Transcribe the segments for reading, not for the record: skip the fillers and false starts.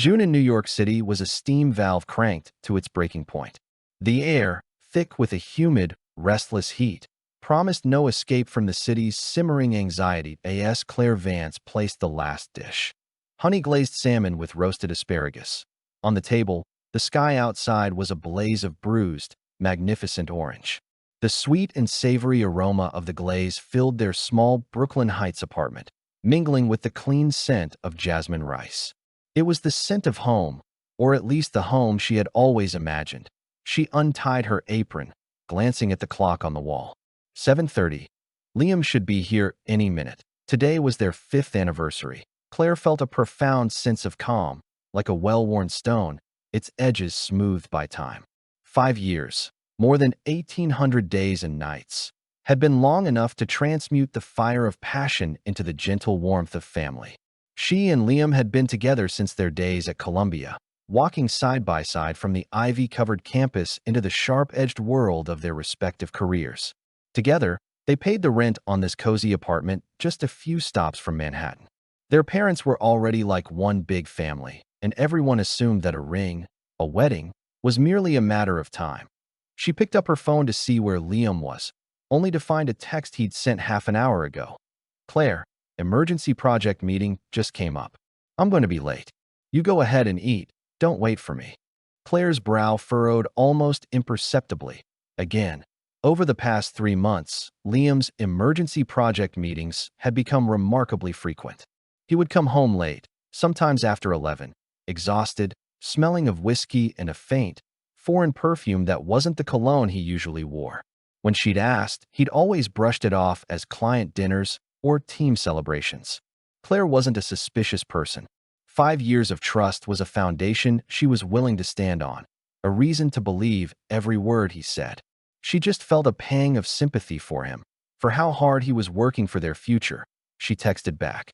June in New York City was a steam valve cranked to its breaking point. The air, thick with a humid, restless heat, promised no escape from the city's simmering anxiety as Claire Vance placed the last dish. Honey-glazed salmon with roasted asparagus. On the table, the sky outside was a blaze of bruised, magnificent orange. The sweet and savory aroma of the glaze filled their small Brooklyn Heights apartment, mingling with the clean scent of jasmine rice. It was the scent of home, or at least the home she had always imagined. She untied her apron, glancing at the clock on the wall. 7:30. Liam should be here any minute. Today was their 5th anniversary. Claire felt a profound sense of calm, like a well-worn stone, its edges smoothed by time. 5 years, more than 1,800 days and nights, had been long enough to transmute the fire of passion into the gentle warmth of family. She and Liam had been together since their days at Columbia, walking side by side from the ivy-covered campus into the sharp-edged world of their respective careers. Together, they paid the rent on this cozy apartment just a few stops from Manhattan. Their parents were already like one big family, and everyone assumed that a ring, a wedding, was merely a matter of time. She picked up her phone to see where Liam was, only to find a text he'd sent half an hour ago. "Claire, emergency project meeting just came up. I'm going to be late. You go ahead and eat. Don't wait for me." Claire's brow furrowed almost imperceptibly. Again, over the past 3 months, Liam's emergency project meetings had become remarkably frequent. He would come home late, sometimes after 11, exhausted, smelling of whiskey and a faint, foreign perfume that wasn't the cologne he usually wore. When she'd asked, he'd always brushed it off as client dinners or team celebrations. Claire wasn't a suspicious person. 5 years of trust was a foundation she was willing to stand on, a reason to believe every word he said. She just felt a pang of sympathy for him, for how hard he was working for their future. She texted back,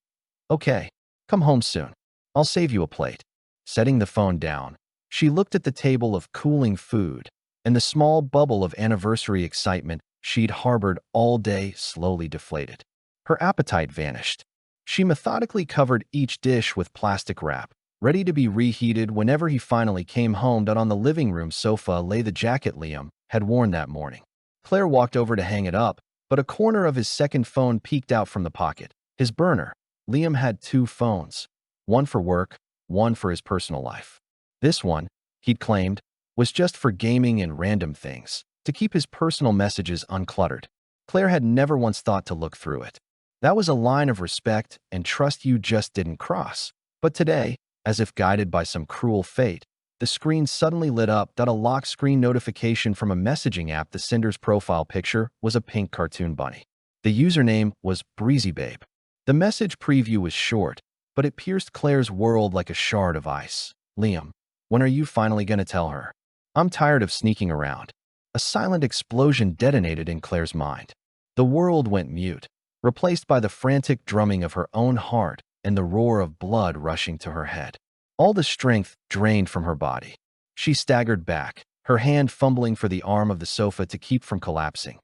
"Okay, come home soon. I'll save you a plate." Setting the phone down, she looked at the table of cooling food, and the small bubble of anniversary excitement she'd harbored all day slowly deflated. Her appetite vanished. She methodically covered each dish with plastic wrap, ready to be reheated whenever he finally came home. On the living room sofa lay the jacket Liam had worn that morning. Claire walked over to hang it up, but a corner of his second phone peeked out from the pocket. His burner. Liam had 2 phones, one for work, one for his personal life. This one, he'd claimed, was just for gaming and random things, to keep his personal messages uncluttered. Claire had never once thought to look through it. That was a line of respect and trust you just didn't cross. But today, as if guided by some cruel fate, the screen suddenly lit up. A lock screen notification from a messaging app. The sender's profile picture was a pink cartoon bunny. The username was BreezyBabe. The message preview was short, but it pierced Claire's world like a shard of ice. "Liam, when are you finally going to tell her? I'm tired of sneaking around." A silent explosion detonated in Claire's mind. The world went mute, replaced by the frantic drumming of her own heart and the roar of blood rushing to her head. All the strength drained from her body. She staggered back, her hand fumbling for the arm of the sofa to keep from collapsing.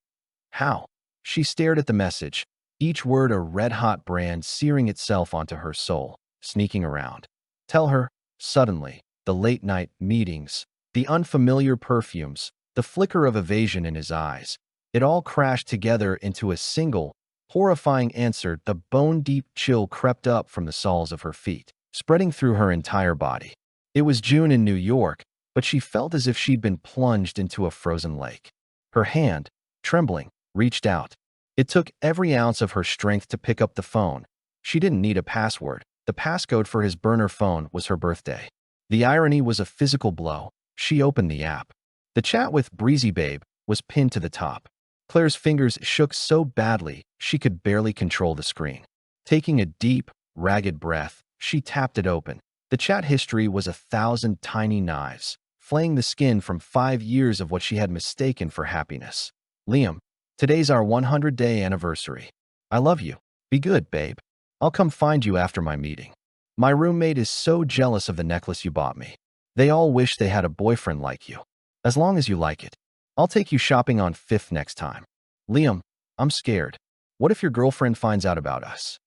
"How?" She stared at the message, each word a red-hot brand searing itself onto her soul, sneaking around. "Tell her," suddenly, the late-night meetings, the unfamiliar perfumes, the flicker of evasion in his eyes. It all crashed together into a single, horrifying answer. The bone-deep chill crept up from the soles of her feet, spreading through her entire body. It was June in New York, but she felt as if she'd been plunged into a frozen lake. Her hand, trembling, reached out. It took every ounce of her strength to pick up the phone. She didn't need a password. The passcode for his burner phone was her birthday. The irony was a physical blow. She opened the app. The chat with BreezyBabe was pinned to the top. Claire's fingers shook so badly she could barely control the screen. Taking a deep, ragged breath, she tapped it open. The chat history was 1,000 tiny knives, flaying the skin from 5 years of what she had mistaken for happiness. "Liam, today's our 100-day anniversary. I love you. Be good, babe. I'll come find you after my meeting. My roommate is so jealous of the necklace you bought me. They all wish they had a boyfriend like you. As long as you like it, I'll take you shopping on 5th next time. Liam, I'm scared. What if your girlfriend finds out about us?"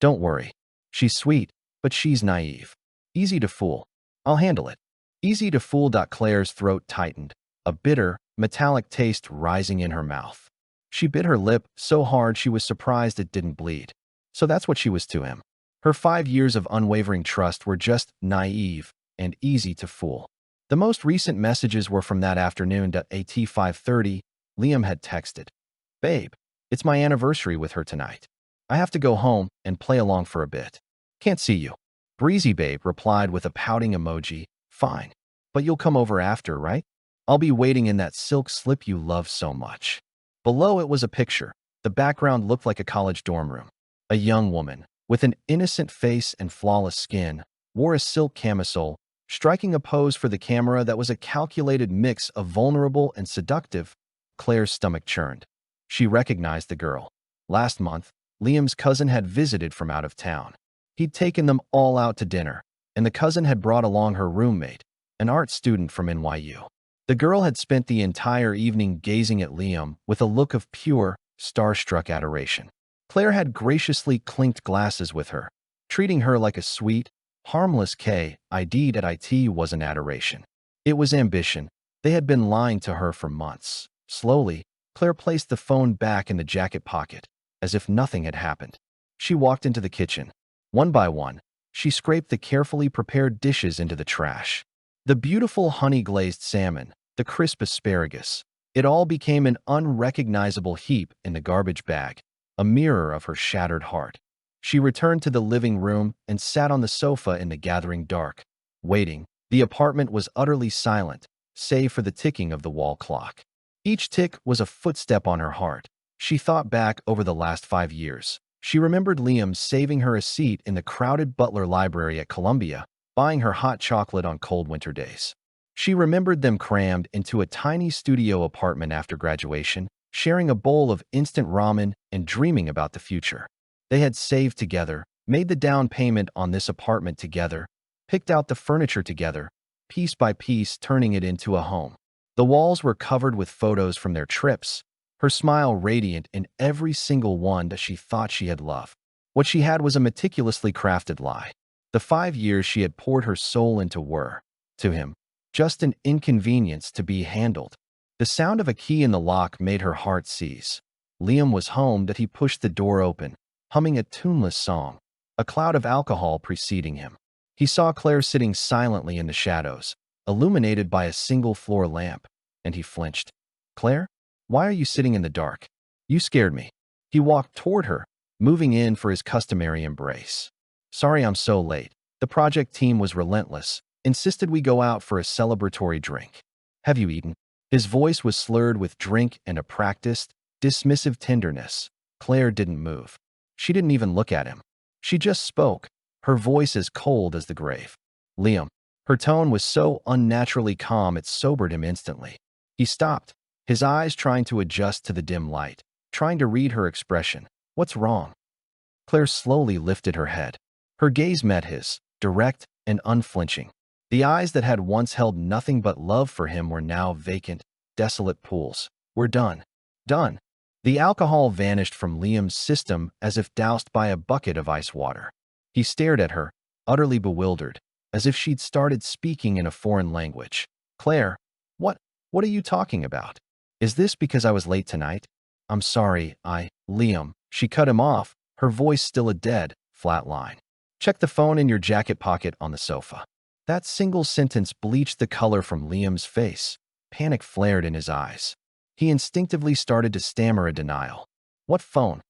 "Don't worry. She's sweet, but she's naive. Easy to fool. I'll handle it. Easy to fool. Claire's throat tightened, a bitter, metallic taste rising in her mouth. She bit her lip so hard she was surprised it didn't bleed. So that's what she was to him. Her 5 years of unwavering trust were just naive and easy to fool. The most recent messages were from that afternoon. At 5:30, Liam had texted, "Babe, it's my anniversary with her tonight. I have to go home and play along for a bit. Can't see you." Breezy Babe replied with a pouting emoji, "Fine, but you'll come over after, right? I'll be waiting in that silk slip you love so much." Below it was a picture. The background looked like a college dorm room. A young woman, with an innocent face and flawless skin, wore a silk camisole, striking a pose for the camera that was a calculated mix of vulnerable and seductive. Claire's stomach churned. She recognized the girl. Last month, Liam's cousin had visited from out of town. He'd taken them all out to dinner, and the cousin had brought along her roommate, an art student from NYU. The girl had spent the entire evening gazing at Liam with a look of pure, starstruck adoration. Claire had graciously clinked glasses with her, treating her like a sweet, harmless kid. At IT was an adoration. It was ambition. They had been lying to her for months. Slowly, Claire placed the phone back in the jacket pocket, as if nothing had happened. She walked into the kitchen. One by one, she scraped the carefully prepared dishes into the trash. The beautiful honey-glazed salmon, the crisp asparagus, it all became an unrecognizable heap in the garbage bag, a mirror of her shattered heart. She returned to the living room and sat on the sofa in the gathering dark, waiting. The apartment was utterly silent, save for the ticking of the wall clock. Each tick was a footstep on her heart. She thought back over the last 5 years. She remembered Liam saving her a seat in the crowded Butler Library at Columbia, buying her hot chocolate on cold winter days. She remembered them crammed into a tiny studio apartment after graduation, sharing a bowl of instant ramen and dreaming about the future. They had saved together, made the down payment on this apartment together, picked out the furniture together, piece by piece turning it into a home. The walls were covered with photos from their trips, her smile radiant in every single one that she thought she had loved. What she had was a meticulously crafted lie. The 5 years she had poured her soul into were, to him, just an inconvenience to be handled. The sound of a key in the lock made her heart seize. Liam was home that he pushed the door open, humming a tuneless song, a cloud of alcohol preceding him. He saw Claire sitting silently in the shadows, illuminated by a single floor lamp, and he flinched. "Claire, why are you sitting in the dark? You scared me." He walked toward her, moving in for his customary embrace. "Sorry I'm so late. The project team was relentless, insisted we go out for a celebratory drink. Have you eaten?" His voice was slurred with drink and a practiced, dismissive tenderness. Claire didn't move. She didn't even look at him. She just spoke, her voice as cold as the grave. "Liam." Her tone was so unnaturally calm it sobered him instantly. He stopped, his eyes trying to adjust to the dim light, trying to read her expression. "What's wrong?" Claire slowly lifted her head. Her gaze met his, direct and unflinching. The eyes that had once held nothing but love for him were now vacant, desolate pools. "We're done." Done. The alcohol vanished from Liam's system as if doused by a bucket of ice water. He stared at her, utterly bewildered, as if she'd started speaking in a foreign language. "Claire, what are you talking about? Is this because I was late tonight?" "I'm sorry, Liam." She cut him off, her voice still a dead, flat line. "Check the phone in your jacket pocket on the sofa." That single sentence bleached the color from Liam's face. Panic flared in his eyes. He instinctively started to stammer a denial. "What phone?"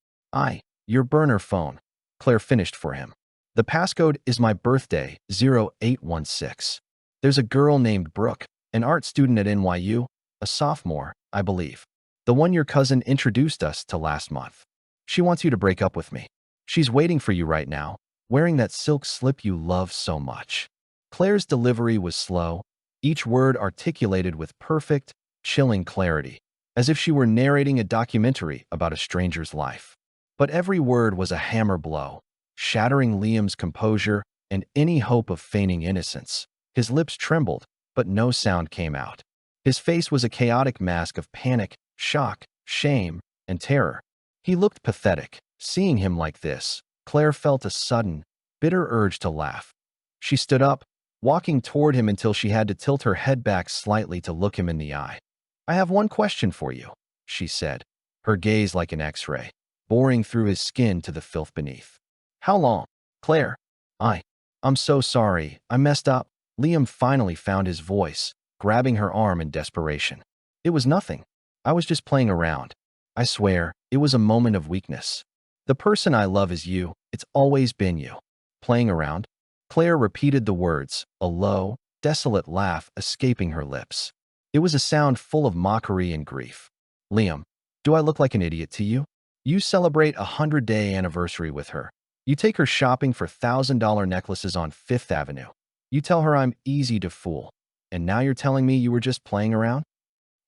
Your burner phone." Claire finished for him. "The passcode is my birthday, 0816. There's a girl named Brooke, an art student at NYU, a sophomore, I believe. The one your cousin introduced us to last month. She wants you to break up with me. She's waiting for you right now, wearing that silk slip you love so much." Claire's delivery was slow, each word articulated with perfect, chilling clarity, as if she were narrating a documentary about a stranger's life. But every word was a hammer blow, shattering Liam's composure and any hope of feigning innocence. His lips trembled, but no sound came out. His face was a chaotic mask of panic, shock, shame, and terror. He looked pathetic. Seeing him like this, Claire felt a sudden, bitter urge to laugh. She stood up, walking toward him until she had to tilt her head back slightly to look him in the eye. "I have one question for you," she said, her gaze like an X-ray, boring through his skin to the filth beneath. "How long?" "Claire, I'm so sorry. I messed up." Liam finally found his voice, grabbing her arm in desperation. "It was nothing. I was just playing around. I swear, it was a moment of weakness. The person I love is you. It's always been you." "Playing around?" Claire repeated the words, a low, desolate laugh escaping her lips. It was a sound full of mockery and grief. "Liam, do I look like an idiot to you? You celebrate a 100-day anniversary with her. You take her shopping for $1,000 necklaces on Fifth Avenue. You tell her I'm easy to fool. And now you're telling me you were just playing around?"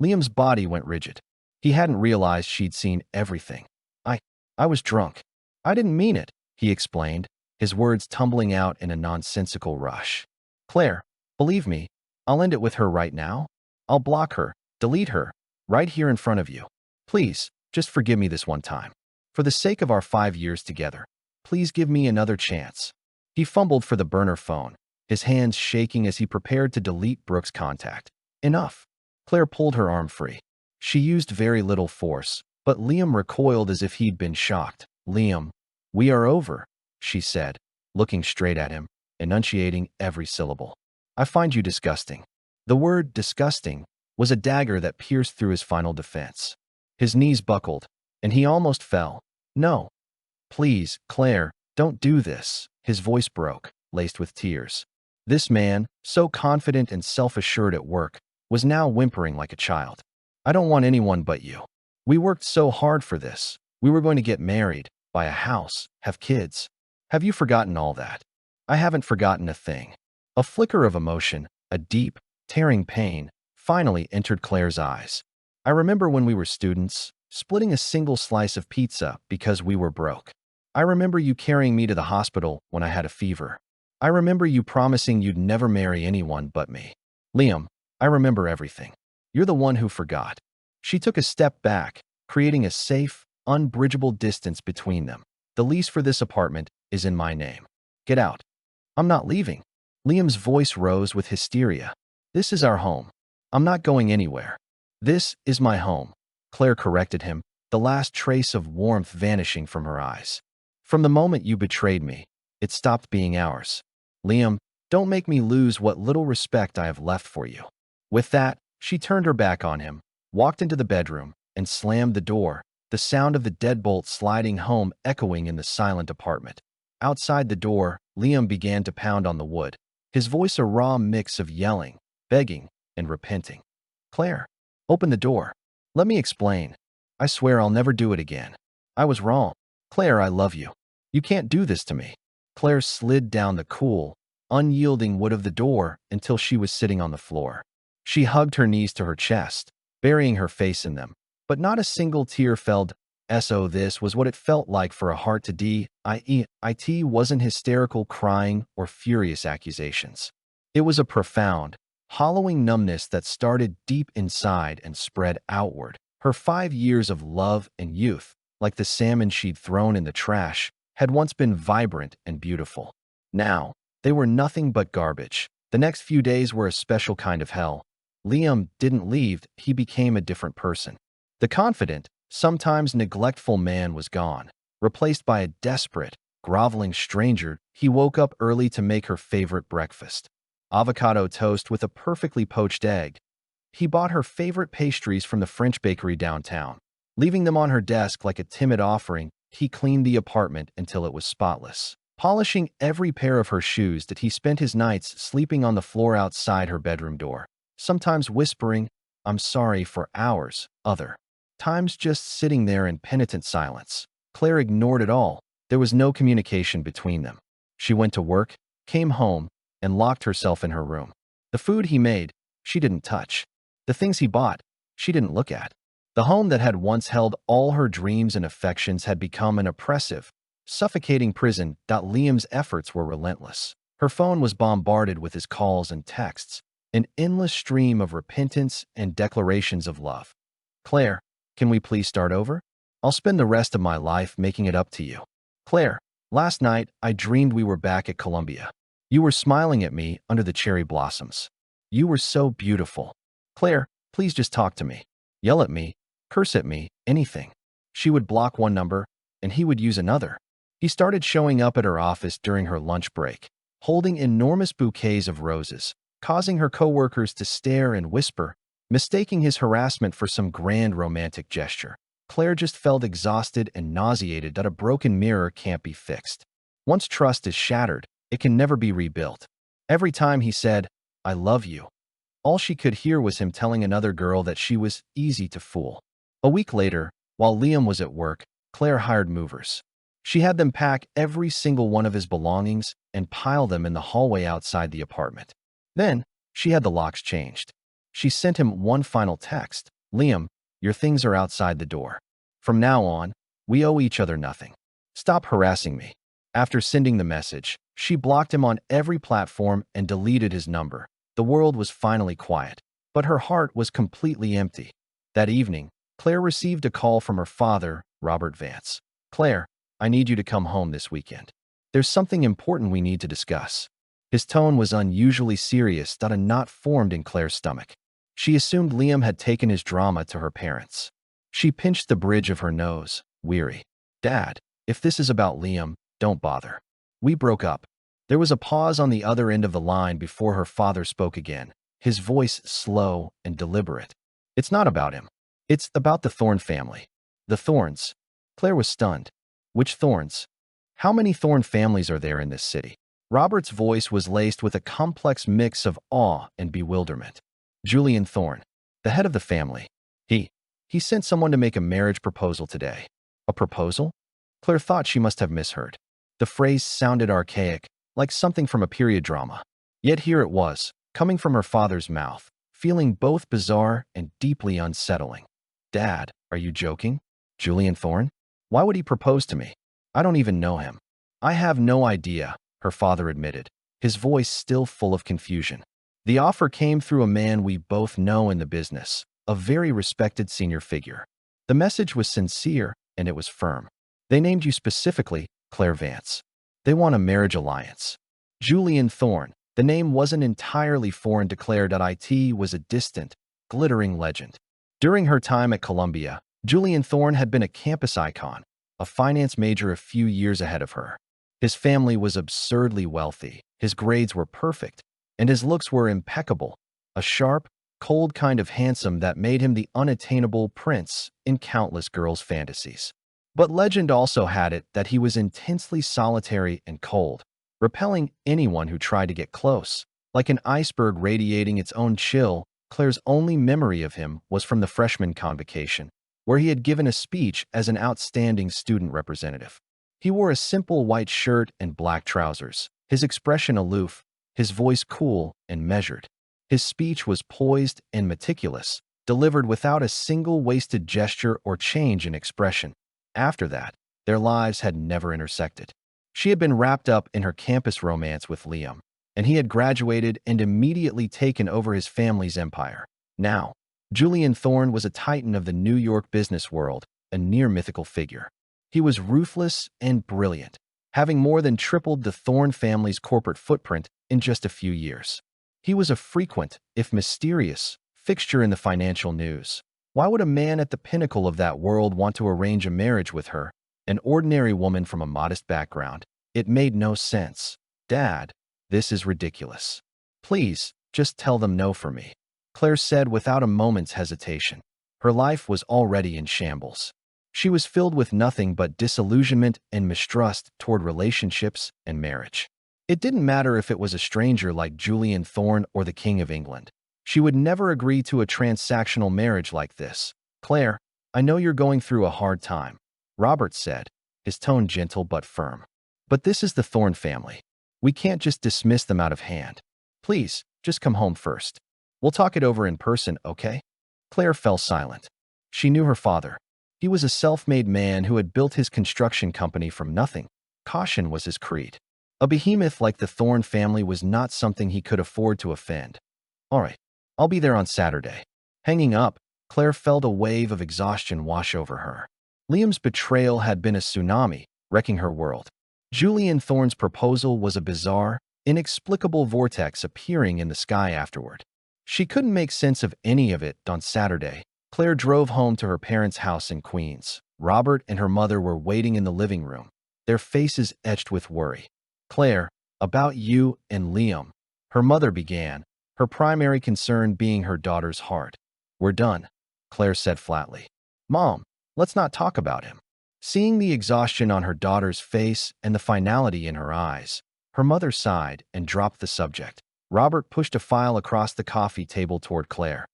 Liam's body went rigid. He hadn't realized she'd seen everything. I was drunk. I didn't mean it," he explained, his words tumbling out in a nonsensical rush. "Claire, believe me, I'll end it with her right now. I'll block her, delete her, right here in front of you. Please, just forgive me this one time. For the sake of our 5 years together, please give me another chance." He fumbled for the burner phone, his hands shaking as he prepared to delete Brooke's contact. "Enough." Claire pulled her arm free. She used very little force, but Liam recoiled as if he'd been shocked. "Liam, we are over," she said, looking straight at him, enunciating every syllable. "I find you disgusting." The word disgusting was a dagger that pierced through his final defense. His knees buckled, and he almost fell. "No. Please, Claire, don't do this." His voice broke, laced with tears. This man, so confident and self-assured at work, was now whimpering like a child. "I don't want anyone but you. We worked so hard for this. We were going to get married, buy a house, have kids. Have you forgotten all that?" "I haven't forgotten a thing." A flicker of emotion, a deep, tearing pain, finally entered Claire's eyes. "I remember when we were students, splitting a single slice of pizza because we were broke. I remember you carrying me to the hospital when I had a fever. I remember you promising you'd never marry anyone but me. Liam, I remember everything. You're the one who forgot." She took a step back, creating a safe, unbridgeable distance between them. "The lease for this apartment is in my name. Get out." "I'm not leaving." Liam's voice rose with hysteria. "This is our home. I'm not going anywhere." "This is my home," Claire corrected him, the last trace of warmth vanishing from her eyes. "From the moment you betrayed me, it stopped being ours. Liam, don't make me lose what little respect I have left for you." With that, she turned her back on him, walked into the bedroom, and slammed the door, the sound of the deadbolt sliding home echoing in the silent apartment. Outside the door, Liam began to pound on the wood, his voice a raw mix of yelling, begging, and repenting. "Claire, open the door. Let me explain. I swear I'll never do it again. I was wrong. Claire, I love you. You can't do this to me." Claire slid down the cool, unyielding wood of the door until she was sitting on the floor. She hugged her knees to her chest, burying her face in them, but not a single tear fell. So this was what it felt like for a heart to it wasn't hysterical crying or furious accusations. It was a profound, hollowing numbness that started deep inside and spread outward. Her 5 years of love and youth, like the salmon she'd thrown in the trash, had once been vibrant and beautiful. Now, they were nothing but garbage. The next few days were a special kind of hell. Liam didn't leave, he became a different person. The confident, sometimes neglectful man was gone, replaced by a desperate, groveling stranger. He woke up early to make her favorite breakfast: avocado toast with a perfectly poached egg. He bought her favorite pastries from the French bakery downtown. Leaving them on her desk like a timid offering, he cleaned the apartment until it was spotless, polishing every pair of her shoes. That he spent his nights sleeping on the floor outside her bedroom door, sometimes whispering, "I'm sorry," for hours, other times just sitting there in penitent silence. Claire ignored it all. There was no communication between them. She went to work, came home, and locked herself in her room. The food he made, she didn't touch. The things he bought, she didn't look at. The home that had once held all her dreams and affections had become an oppressive, suffocating prison. Liam's efforts were relentless. Her phone was bombarded with his calls and texts, an endless stream of repentance and declarations of love. "Claire, can we please start over? I'll spend the rest of my life making it up to you. Claire, last night I dreamed we were back at Columbia. You were smiling at me under the cherry blossoms. You were so beautiful. Claire, please just talk to me. Yell at me, curse at me, anything. She would block one number, and he would use another. He started showing up at her office during her lunch break, holding enormous bouquets of roses, causing her coworkers to stare and whisper, mistaking his harassment for some grand romantic gesture. Claire just felt exhausted and nauseated that a broken mirror can't be fixed. Once trust is shattered, it can never be rebuilt. Every time he said, "I love you," all she could hear was him telling another girl that she was easy to fool. A week later, while Liam was at work, Claire hired movers. She had them pack every single one of his belongings and pile them in the hallway outside the apartment. Then, she had the locks changed. She sent him one final text, "Liam, your things are outside the door. From now on, we owe each other nothing. Stop harassing me." After sending the message, she blocked him on every platform and deleted his number. The world was finally quiet, but her heart was completely empty. That evening, Claire received a call from her father, Robert Vance. "Claire, I need you to come home this weekend. There's something important we need to discuss." His tone was unusually serious that a knot formed in Claire's stomach. She assumed Liam had taken his drama to her parents. She pinched the bridge of her nose, weary. "Dad, if this is about Liam, don't bother. We broke up." There was a pause on the other end of the line before her father spoke again, his voice slow and deliberate. "It's not about him. It's about the Thorne family." "The Thornes?" Claire was stunned. "Which Thornes? How many Thorne families are there in this city?" Robert's voice was laced with a complex mix of awe and bewilderment. "Julian Thorne, the head of the family. He sent someone to make a marriage proposal today." "A proposal?" Claire thought she must have misheard. The phrase sounded archaic, like something from a period drama. Yet here it was, coming from her father's mouth, feeling both bizarre and deeply unsettling. "Dad, are you joking? Julian Thorne? Why would he propose to me? I don't even know him." "I have no idea," her father admitted, his voice still full of confusion. "The offer came through a man we both know in the business, a very respected senior figure." The message was sincere, and it was firm. "They named you specifically, Claire Vance. They want a marriage alliance." Julian Thorne, the name wasn't entirely foreign to Claire. It was a distant, glittering legend. During her time at Columbia, Julian Thorne had been a campus icon, a finance major a few years ahead of her. His family was absurdly wealthy, his grades were perfect, and his looks were impeccable, a sharp, cold kind of handsome that made him the unattainable prince in countless girls' fantasies. But legend also had it that he was intensely solitary and cold, repelling anyone who tried to get close. Like an iceberg radiating its own chill, Claire's only memory of him was from the freshman convocation, where he had given a speech as an outstanding student representative. He wore a simple white shirt and black trousers, his expression aloof, his voice cool and measured. His speech was poised and meticulous, delivered without a single wasted gesture or change in expression. After that, their lives had never intersected. She had been wrapped up in her campus romance with Liam, and he had graduated and immediately taken over his family's empire. Now, Julian Thorne was a titan of the New York business world, a near-mythical figure. He was ruthless and brilliant, having more than tripled the Thorne family's corporate footprint in just a few years. He was a frequent, if mysterious, fixture in the financial news. Why would a man at the pinnacle of that world want to arrange a marriage with her, an ordinary woman from a modest background? It made no sense. "Dad, this is ridiculous. Please, just tell them no for me," Claire said without a moment's hesitation. Her life was already in shambles. She was filled with nothing but disillusionment and mistrust toward relationships and marriage. It didn't matter if it was a stranger like Julian Thorne or the King of England. She would never agree to a transactional marriage like this. "Claire, I know you're going through a hard time," Robert said, his tone gentle but firm. "But this is the Thorne family. We can't just dismiss them out of hand. Please, just come home first. We'll talk it over in person, okay?" Claire fell silent. She knew her father. He was a self-made man who had built his construction company from nothing. Caution was his creed. A behemoth like the Thorne family was not something he could afford to offend. "All right, I'll be there on Saturday." Hanging up, Claire felt a wave of exhaustion wash over her. Liam's betrayal had been a tsunami, wrecking her world. Julian Thorne's proposal was a bizarre, inexplicable vortex appearing in the sky afterward. She couldn't make sense of any of it. On Saturday, Claire drove home to her parents' house in Queens. Robert and her mother were waiting in the living room, their faces etched with worry. "Claire, about you and Liam," her mother began, her primary concern being her daughter's heart. "We're done," Claire said flatly. "Mom, let's not talk about him." Seeing the exhaustion on her daughter's face and the finality in her eyes, her mother sighed and dropped the subject. Robert pushed a file across the coffee table toward Claire.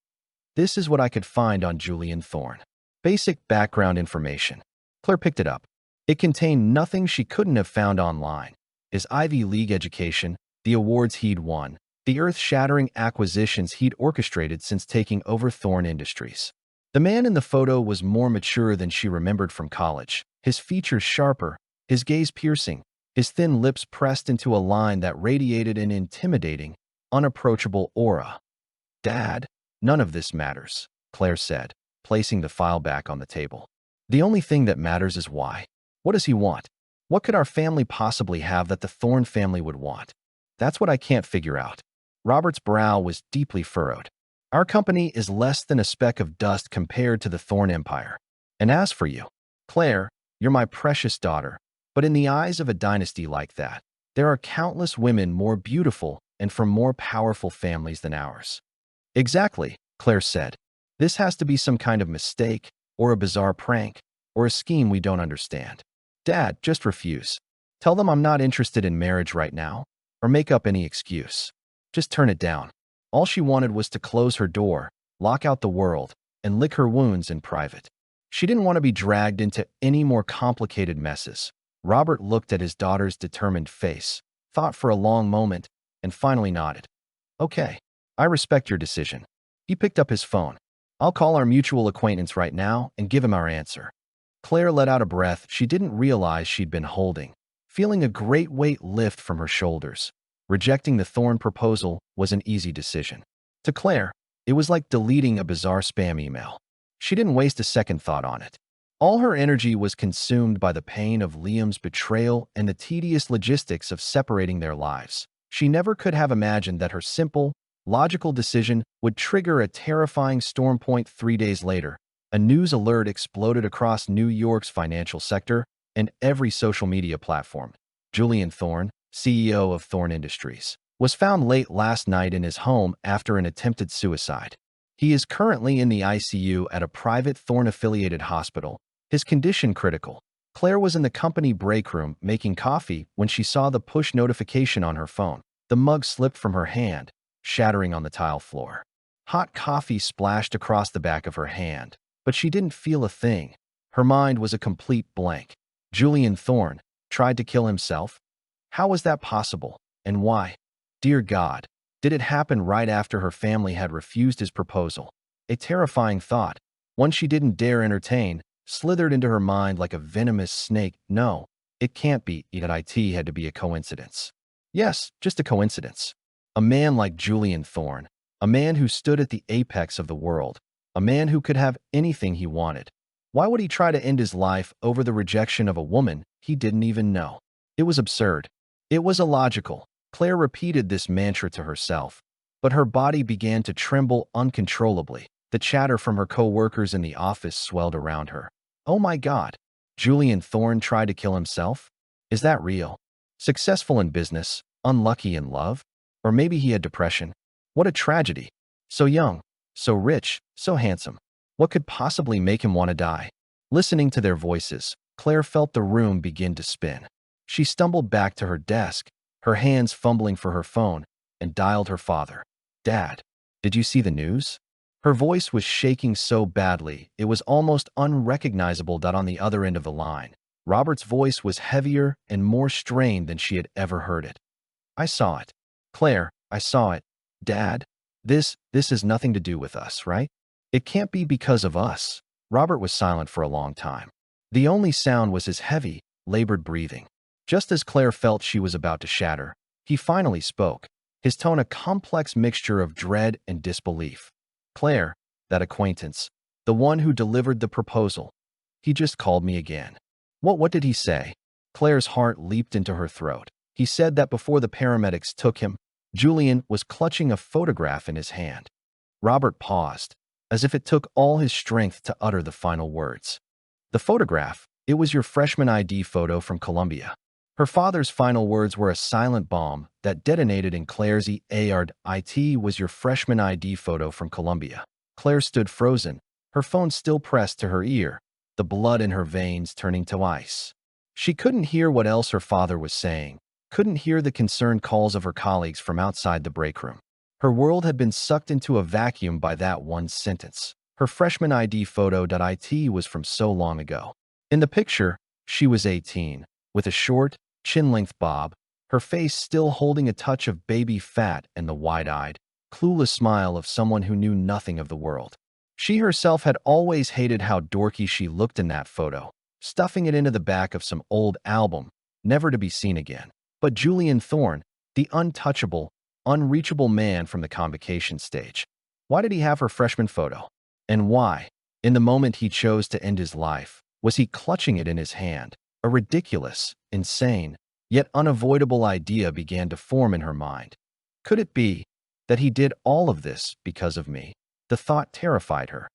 "This is what I could find on Julian Thorne. Basic background information." Claire picked it up. It contained nothing she couldn't have found online. His Ivy League education, the awards he'd won, the earth-shattering acquisitions he'd orchestrated since taking over Thorne Industries. The man in the photo was more mature than she remembered from college, his features sharper, his gaze piercing, his thin lips pressed into a line that radiated an intimidating, unapproachable aura. "Dad, none of this matters," Claire said, placing the file back on the table. "The only thing that matters is why. What does he want? What could our family possibly have that the Thorne family would want? That's what I can't figure out." Robert's brow was deeply furrowed. "Our company is less than a speck of dust compared to the Thorne Empire. And as for you, Claire, you're my precious daughter, but in the eyes of a dynasty like that, there are countless women more beautiful and from more powerful families than ours." "Exactly," Claire said. "This has to be some kind of mistake, or a bizarre prank, or a scheme we don't understand. Dad, just refuse. Tell them I'm not interested in marriage right now, or make up any excuse. Just turn it down." All she wanted was to close her door, lock out the world, and lick her wounds in private. She didn't want to be dragged into any more complicated messes. Robert looked at his daughter's determined face, thought for a long moment, and finally nodded. "Okay, I respect your decision." He picked up his phone. "I'll call our mutual acquaintance right now and give him our answer." Claire let out a breath she didn't realize she'd been holding, feeling a great weight lift from her shoulders. Rejecting the Thorne proposal was an easy decision. To Claire, it was like deleting a bizarre spam email. She didn't waste a second thought on it. All her energy was consumed by the pain of Liam's betrayal and the tedious logistics of separating their lives. She never could have imagined that her simple, logical decision would trigger a terrifying storm point. 3 days later, a news alert exploded across New York's financial sector and every social media platform. Julian Thorne, CEO of Thorne Industries, was found late last night in his home after an attempted suicide. He is currently in the ICU at a private Thorne-affiliated hospital, his condition critical. Claire was in the company break room making coffee when she saw the push notification on her phone. The mug slipped from her hand, shattering on the tile floor. Hot coffee splashed across the back of her hand, but she didn't feel a thing. Her mind was a complete blank. Julian Thorne tried to kill himself? How was that possible, and why? Dear God, did it happen right after her family had refused his proposal? A terrifying thought, one she didn't dare entertain, slithered into her mind like a venomous snake. No, it can't be. It had to be a coincidence. Yes, just a coincidence. A man like Julian Thorne, a man who stood at the apex of the world, a man who could have anything he wanted. Why would he try to end his life over the rejection of a woman he didn't even know? It was absurd. It was illogical. Claire repeated this mantra to herself, but her body began to tremble uncontrollably. The chatter from her co-workers in the office swelled around her. Oh my God, Julian Thorne tried to kill himself? Is that real? Successful in business, unlucky in love? Or maybe he had depression? What a tragedy. So young, so rich, so handsome. What could possibly make him want to die? Listening to their voices, Claire felt the room begin to spin. She stumbled back to her desk, her hands fumbling for her phone, and dialed her father. "Dad, did you see the news?" Her voice was shaking so badly it was almost unrecognizable. On the other end of the line, Robert's voice was heavier and more strained than she had ever heard it. "I saw it. Claire, I saw it. Dad, this has nothing to do with us, right? It can't be because of us." Robert was silent for a long time. The only sound was his heavy, labored breathing. Just as Claire felt she was about to shatter, he finally spoke, his tone a complex mixture of dread and disbelief. "Claire, that acquaintance, the one who delivered the proposal, he just called me again." What did he say?" Claire's heart leaped into her throat. He said that before the paramedics took him, Julian was clutching a photograph in his hand. Robert paused, as if it took all his strength to utter the final words. The photograph, it was your freshman ID photo from Columbia. Her father's final words were a silent bomb that detonated in Claire's ear. It was your freshman ID photo from Columbia. Claire stood frozen, her phone still pressed to her ear, the blood in her veins turning to ice. She couldn't hear what else her father was saying, couldn't hear the concerned calls of her colleagues from outside the break room. Her world had been sucked into a vacuum by that one sentence. Her freshman ID photo. It was from so long ago. In the picture, she was 18, with a short, chin-length bob, her face still holding a touch of baby fat and the wide-eyed, clueless smile of someone who knew nothing of the world. She herself had always hated how dorky she looked in that photo, stuffing it into the back of some old album, never to be seen again. But Julian Thorne, the untouchable, unreachable man from the convocation stage, why did he have her freshman photo? And why, in the moment he chose to end his life, was he clutching it in his hand? A ridiculous, insane, yet unavoidable idea began to form in her mind. Could it be that he did all of this because of me? The thought terrified her.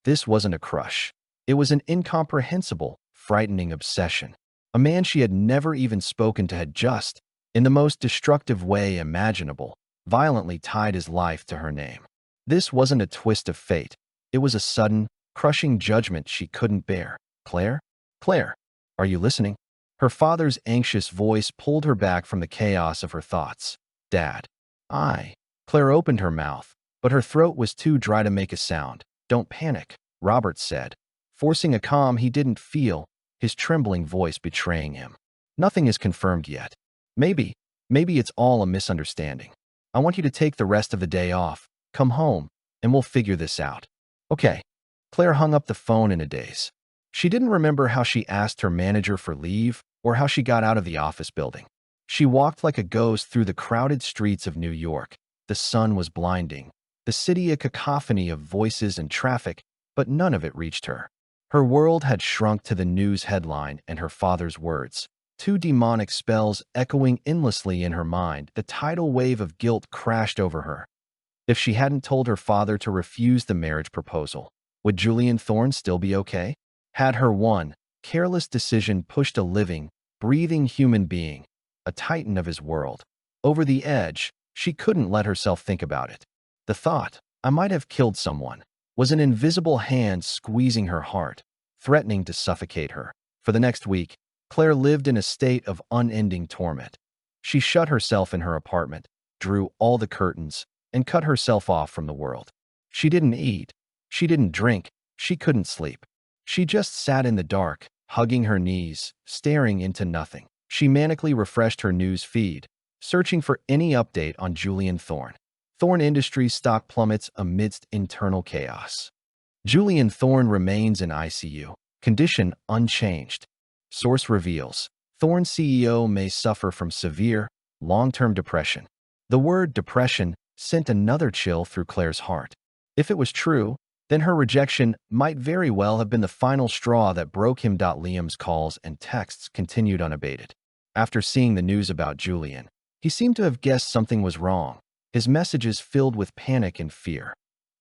This wasn't a crush. It was an incomprehensible, frightening obsession. A man she had never even spoken to had just, in the most destructive way imaginable, violently tied his life to her name. This wasn't a twist of fate. It was a sudden, crushing judgment she couldn't bear. Claire? Claire, are you listening? Her father's anxious voice pulled her back from the chaos of her thoughts. Dad. Claire opened her mouth, but her throat was too dry to make a sound. Don't panic, Robert said, forcing a calm he didn't feel, his trembling voice betraying him. Nothing is confirmed yet. Maybe it's all a misunderstanding. I want you to take the rest of the day off, come home, and we'll figure this out. Okay. Claire hung up the phone in a daze. She didn't remember how she asked her manager for leave or how she got out of the office building. She walked like a ghost through the crowded streets of New York. The sun was blinding, the city a cacophony of voices and traffic, but none of it reached her. Her world had shrunk to the news headline and her father's words, two demonic spells echoing endlessly in her mind. The tidal wave of guilt crashed over her. If she hadn't told her father to refuse the marriage proposal, would Julian Thorne still be okay? Had her one careless decision pushed a living, breathing human being, a titan of his world, over the edge? She couldn't let herself think about it. The thought, I might have killed someone, was an invisible hand squeezing her heart, threatening to suffocate her. For the next week, Claire lived in a state of unending torment. She shut herself in her apartment, drew all the curtains, and cut herself off from the world. She didn't eat. She didn't drink. She couldn't sleep. She just sat in the dark, hugging her knees, staring into nothing. She manically refreshed her news feed, searching for any update on Julian Thorne. Thorne Industries stock plummets amidst internal chaos. Julian Thorne remains in ICU, condition unchanged. Source reveals, Thorne CEO may suffer from severe, long-term depression. The word depression sent another chill through Claire's heart. If it was true, then her rejection might very well have been the final straw that broke him. Liam's calls and texts continued unabated. After seeing the news about Julian, he seemed to have guessed something was wrong, his messages filled with panic and fear.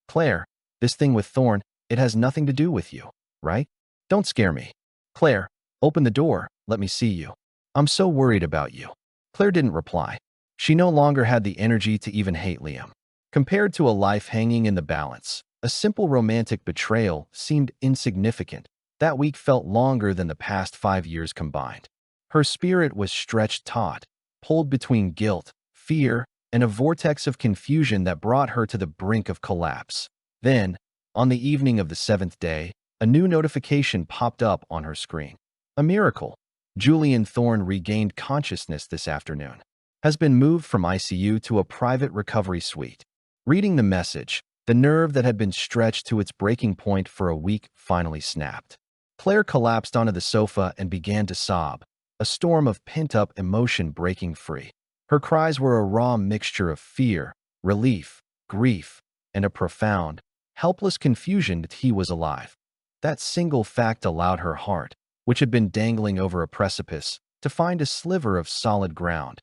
Claire, this thing with Thorne, it has nothing to do with you, right? Don't scare me. Claire, open the door, let me see you. I'm so worried about you. Claire didn't reply. She no longer had the energy to even hate Liam. Compared to a life hanging in the balance, a simple romantic betrayal seemed insignificant. That week felt longer than the past 5 years combined. Her spirit was stretched taut, pulled between guilt, fear, and a vortex of confusion that brought her to the brink of collapse. Then, on the evening of the 7th day, a new notification popped up on her screen. A miracle. Julian Thorne regained consciousness this afternoon. Has been moved from ICU to a private recovery suite. Reading the message, the nerve that had been stretched to its breaking point for a week finally snapped. Claire collapsed onto the sofa and began to sob, a storm of pent-up emotion breaking free. Her cries were a raw mixture of fear, relief, grief, and a profound, helpless confusion that he was alive. That single fact allowed her heart, which had been dangling over a precipice, to find a sliver of solid ground.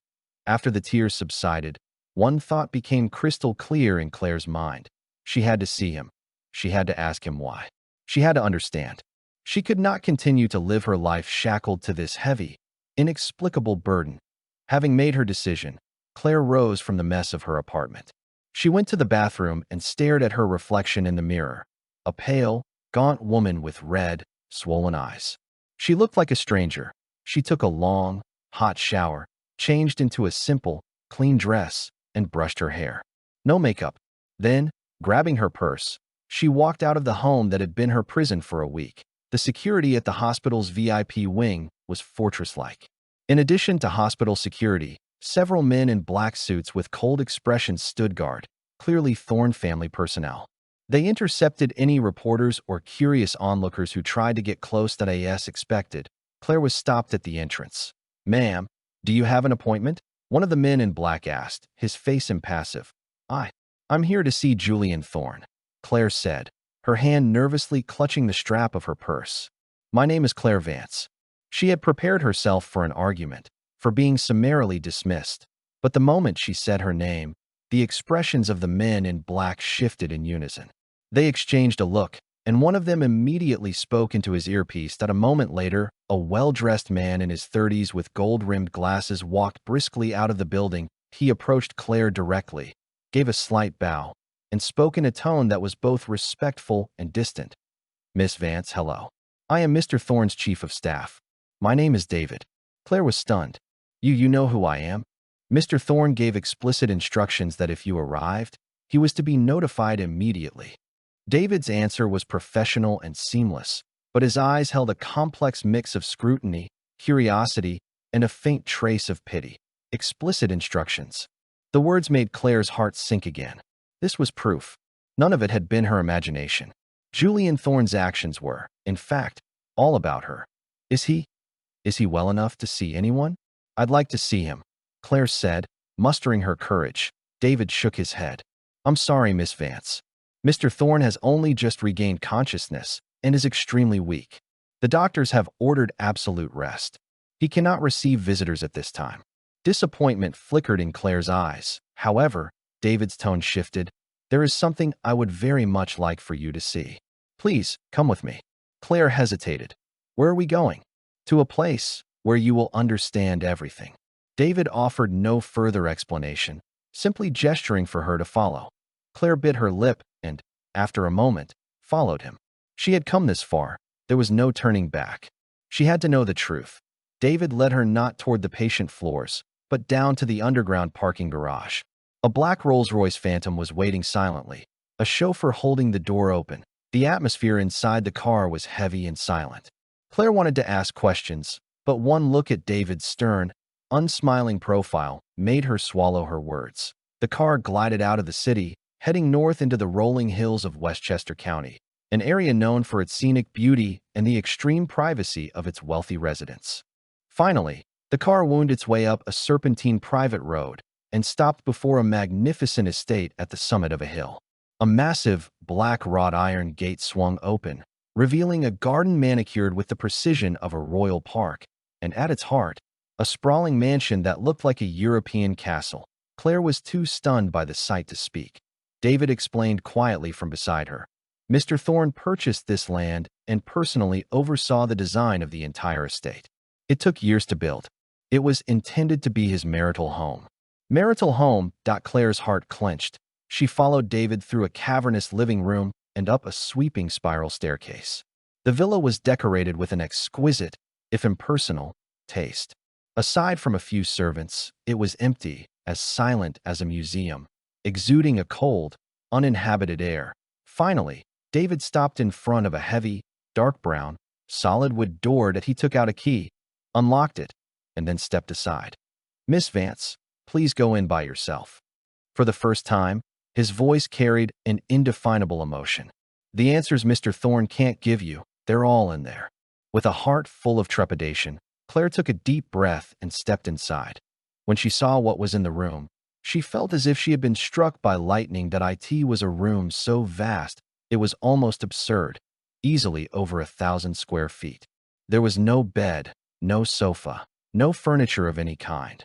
After the tears subsided, one thought became crystal clear in Claire's mind. She had to see him. She had to ask him why. She had to understand. She could not continue to live her life shackled to this heavy, inexplicable burden. Having made her decision, Claire rose from the mess of her apartment. She went to the bathroom and stared at her reflection in the mirror, a pale, gaunt woman with red, swollen eyes. She looked like a stranger. She took a long, hot shower, changed into a simple, clean dress, and brushed her hair. No makeup. Then, grabbing her purse, she walked out of the home that had been her prison for a week. The security at the hospital's VIP wing was fortress-like. In addition to hospital security, several men in black suits with cold expressions stood guard, clearly Thorne family personnel. They intercepted any reporters or curious onlookers who tried to get close that as expected. Claire was stopped at the entrance. "Ma'am, do you have an appointment?" One of the men in black asked, his face impassive. I'm here to see Julian Thorne," Claire said, her hand nervously clutching the strap of her purse. "My name is Clara Evans." She had prepared herself for an argument, for being summarily dismissed. But the moment she said her name, the expressions of the men in black shifted in unison. They exchanged a look, and one of them immediately spoke into his earpiece that a moment later, a well-dressed man in his 30s with gold-rimmed glasses walked briskly out of the building. He approached Claire directly, gave a slight bow, and spoke in a tone that was both respectful and distant. "Miss Vance, hello. I am Mr. Thorne's chief of staff. My name is David." Claire was stunned. You know who I am?" Mr. Thorne gave explicit instructions that if you arrived, he was to be notified immediately. David's answer was professional and seamless, but his eyes held a complex mix of scrutiny, curiosity, and a faint trace of pity. Explicit instructions. The words made Claire's heart sink again. This was proof. None of it had been her imagination. Julian Thorne's actions were, in fact, all about her. Is he well enough to see anyone?" "I'd like to see him," Claire said, mustering her courage. David shook his head. "I'm sorry, Miss Vance. Mr. Thorne has only just regained consciousness and is extremely weak. The doctors have ordered absolute rest. He cannot receive visitors at this time." Disappointment flickered in Claire's eyes. However, David's tone shifted. "There is something I would very much like for you to see. Please, come with me." Claire hesitated. "Where are we going?" "To a place where you will understand everything." David offered no further explanation, simply gesturing for her to follow. Claire bit her lip and, after a moment, followed him. She had come this far. There was no turning back. She had to know the truth. David led her not toward the patient floors, but down to the underground parking garage. A black Rolls-Royce Phantom was waiting silently, a chauffeur holding the door open. The atmosphere inside the car was heavy and silent. Claire wanted to ask questions, but one look at David's stern, unsmiling profile made her swallow her words. The car glided out of the city, heading north into the rolling hills of Westchester County, an area known for its scenic beauty and the extreme privacy of its wealthy residents. Finally, the car wound its way up a serpentine private road and stopped before a magnificent estate at the summit of a hill. A massive, black wrought iron gate swung open, revealing a garden manicured with the precision of a royal park, and at its heart, a sprawling mansion that looked like a European castle. Claire was too stunned by the sight to speak. David explained quietly from beside her. Mr. Thorne purchased this land and personally oversaw the design of the entire estate. It took years to build. It was intended to be his marital home. Marital home. Claire's heart clenched. She followed David through a cavernous living room and up a sweeping spiral staircase. The villa was decorated with an exquisite, if impersonal, taste. Aside from a few servants, it was empty, as silent as a museum, exuding a cold, uninhabited air. Finally, David stopped in front of a heavy, dark brown, solid wood door that he took out a key, unlocked it, and then stepped aside. "Miss Vance, please go in by yourself." For the first time, his voice carried an indefinable emotion. "The answers Mr. Thorne can't give you, they're all in there." With a heart full of trepidation, Claire took a deep breath and stepped inside. When she saw what was in the room, she felt as if she had been struck by lightning. That it was a room so vast, it was almost absurd, easily over 1,000 square feet. There was no bed, no sofa, No furniture of any kind.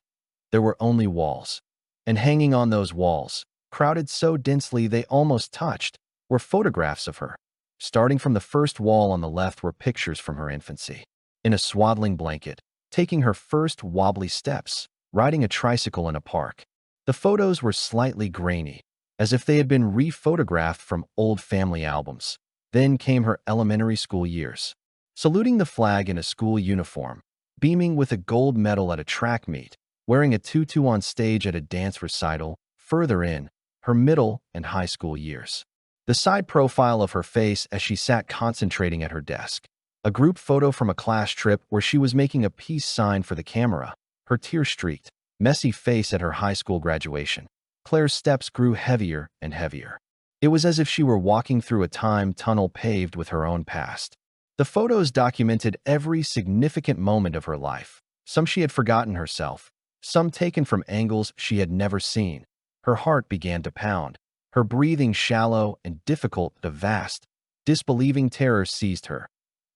There were only walls. And hanging on those walls, crowded so densely they almost touched, were photographs of her. Starting from the first wall on the left were pictures from her infancy. In a swaddling blanket, taking her first wobbly steps, riding a tricycle in a park. The photos were slightly grainy, as if they had been re-photographed from old family albums. Then came her elementary school years. Saluting the flag in a school uniform, beaming with a gold medal at a track meet, wearing a tutu on stage at a dance recital. Further in, her middle and high school years. The side profile of her face as she sat concentrating at her desk. A group photo from a class trip where she was making a peace sign for the camera. Her tear-streaked, messy face at her high school graduation. Claire's steps grew heavier and heavier. It was as if she were walking through a time tunnel paved with her own past. The photos documented every significant moment of her life. Some she had forgotten herself, some taken from angles she had never seen. Her heart began to pound, her breathing shallow and difficult. A vast, disbelieving terror seized her.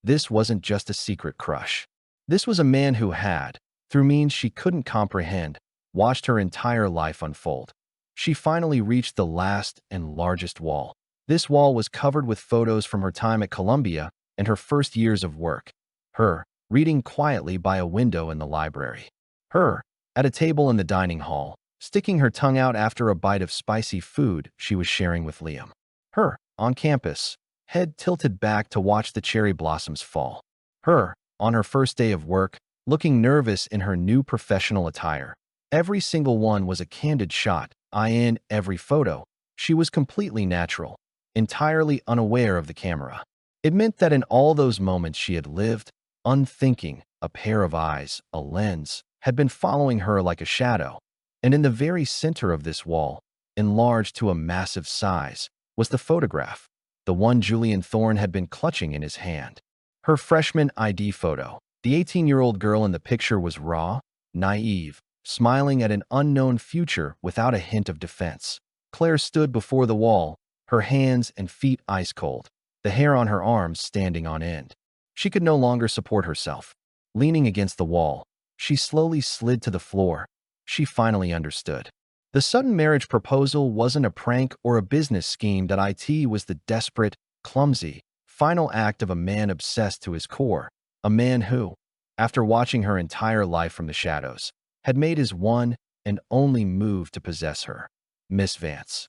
This wasn't just a secret crush. This was a man who had, through means she couldn't comprehend, watched her entire life unfold. She finally reached the last and largest wall. This wall was covered with photos from her time at Columbia and her first years of work. Her, reading quietly by a window in the library. Her, at a table in the dining hall, sticking her tongue out after a bite of spicy food she was sharing with Liam. Her, on campus, head tilted back to watch the cherry blossoms fall. Her, on her first day of work, looking nervous in her new professional attire. Every single one was a candid shot. In every photo, she was completely natural, entirely unaware of the camera. It meant that in all those moments she had lived, unthinking, a pair of eyes, a lens, had been following her like a shadow. And in the very center of this wall, enlarged to a massive size, was the photograph, the one Julian Thorne had been clutching in his hand. Her freshman ID photo. The 18-year-old girl in the picture was raw, naive, smiling at an unknown future without a hint of defense. Claire stood before the wall, her hands and feet ice cold, the hair on her arms standing on end. She could no longer support herself. Leaning against the wall, she slowly slid to the floor. She finally understood. The sudden marriage proposal wasn't a prank or a business scheme. That it was the desperate, clumsy, final act of a man obsessed to his core. A man who, after watching her entire life from the shadows, had made his one and only move to possess her. Miss Vance.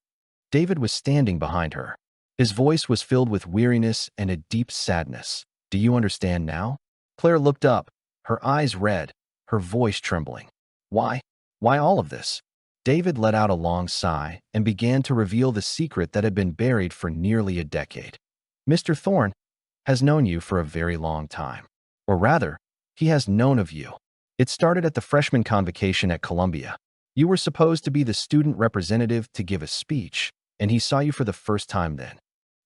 David was standing behind her. His voice was filled with weariness and a deep sadness. Do you understand now? Claire looked up, her eyes red, her voice trembling. Why? Why all of this? David let out a long sigh and began to reveal the secret that had been buried for nearly a decade. Mr. Thorne has known you for a very long time. Or rather, he has known of you. It started at the freshman convocation at Columbia. You were supposed to be the student representative to give a speech, and he saw you for the first time then.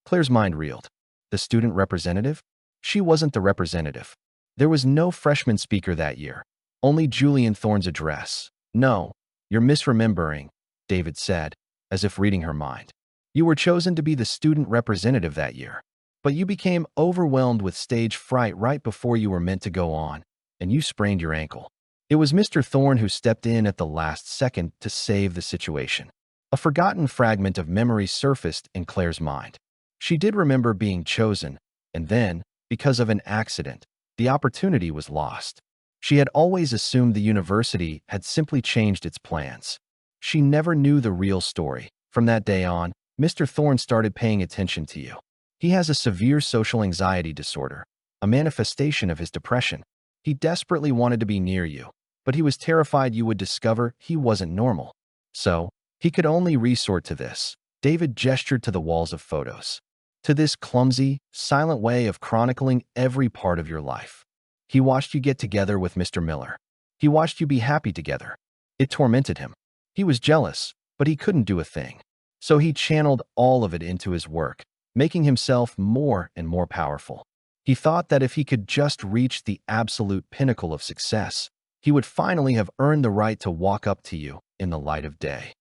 Claire's mind reeled. The student representative? She wasn't the representative. There was no freshman speaker that year. Only Julian Thorne's address. No, you're misremembering, David said, as if reading her mind. You were chosen to be the student representative that year. But you became overwhelmed with stage fright right before you were meant to go on, and you sprained your ankle. It was Mr. Thorne who stepped in at the last second to save the situation. A forgotten fragment of memory surfaced in Claire's mind. She did remember being chosen, and then, because of an accident, the opportunity was lost. She had always assumed the university had simply changed its plans. She never knew the real story. From that day on, Mr. Thorne started paying attention to you. He has a severe social anxiety disorder, a manifestation of his depression. He desperately wanted to be near you, but he was terrified you would discover he wasn't normal. So, he could only resort to this. David gestured to the walls of photos. To this clumsy, silent way of chronicling every part of your life. He watched you get together with Mr. Miller. He watched you be happy together. It tormented him. He was jealous, but he couldn't do a thing. So he channeled all of it into his work, making himself more and more powerful. He thought that if he could just reach the absolute pinnacle of success, he would finally have earned the right to walk up to you in the light of day.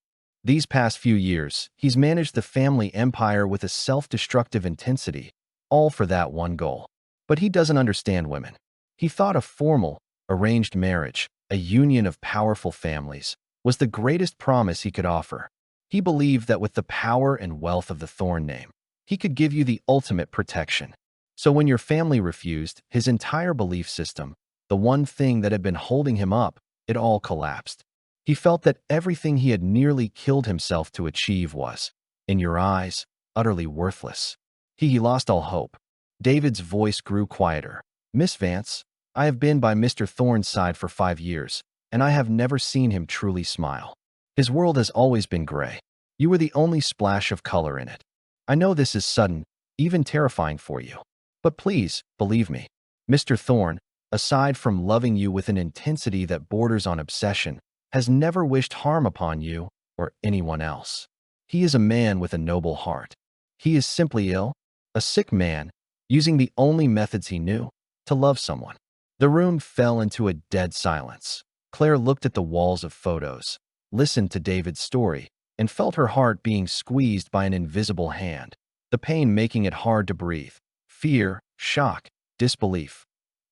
These past few years, he's managed the family empire with a self-destructive intensity, all for that one goal. But he doesn't understand women. He thought a formal, arranged marriage, a union of powerful families, was the greatest promise he could offer. He believed that with the power and wealth of the Thorn name, he could give you the ultimate protection. So when your family refused, his entire belief system, the one thing that had been holding him up, it all collapsed. He felt that everything he had nearly killed himself to achieve was, in your eyes, utterly worthless. He lost all hope. David's voice grew quieter. Miss Vance, I have been by Mr. Thorne's side for 5 years, and I have never seen him truly smile. His world has always been gray. You were the only splash of color in it. I know this is sudden, even terrifying for you. But please, believe me, Mr. Thorne, aside from loving you with an intensity that borders on obsession, has never wished harm upon you or anyone else. He is a man with a noble heart. He is simply ill, a sick man, using the only methods he knew to love someone. The room fell into a dead silence. Claire looked at the walls of photos, listened to David's story, and felt her heart being squeezed by an invisible hand, the pain making it hard to breathe. Fear, shock, disbelief.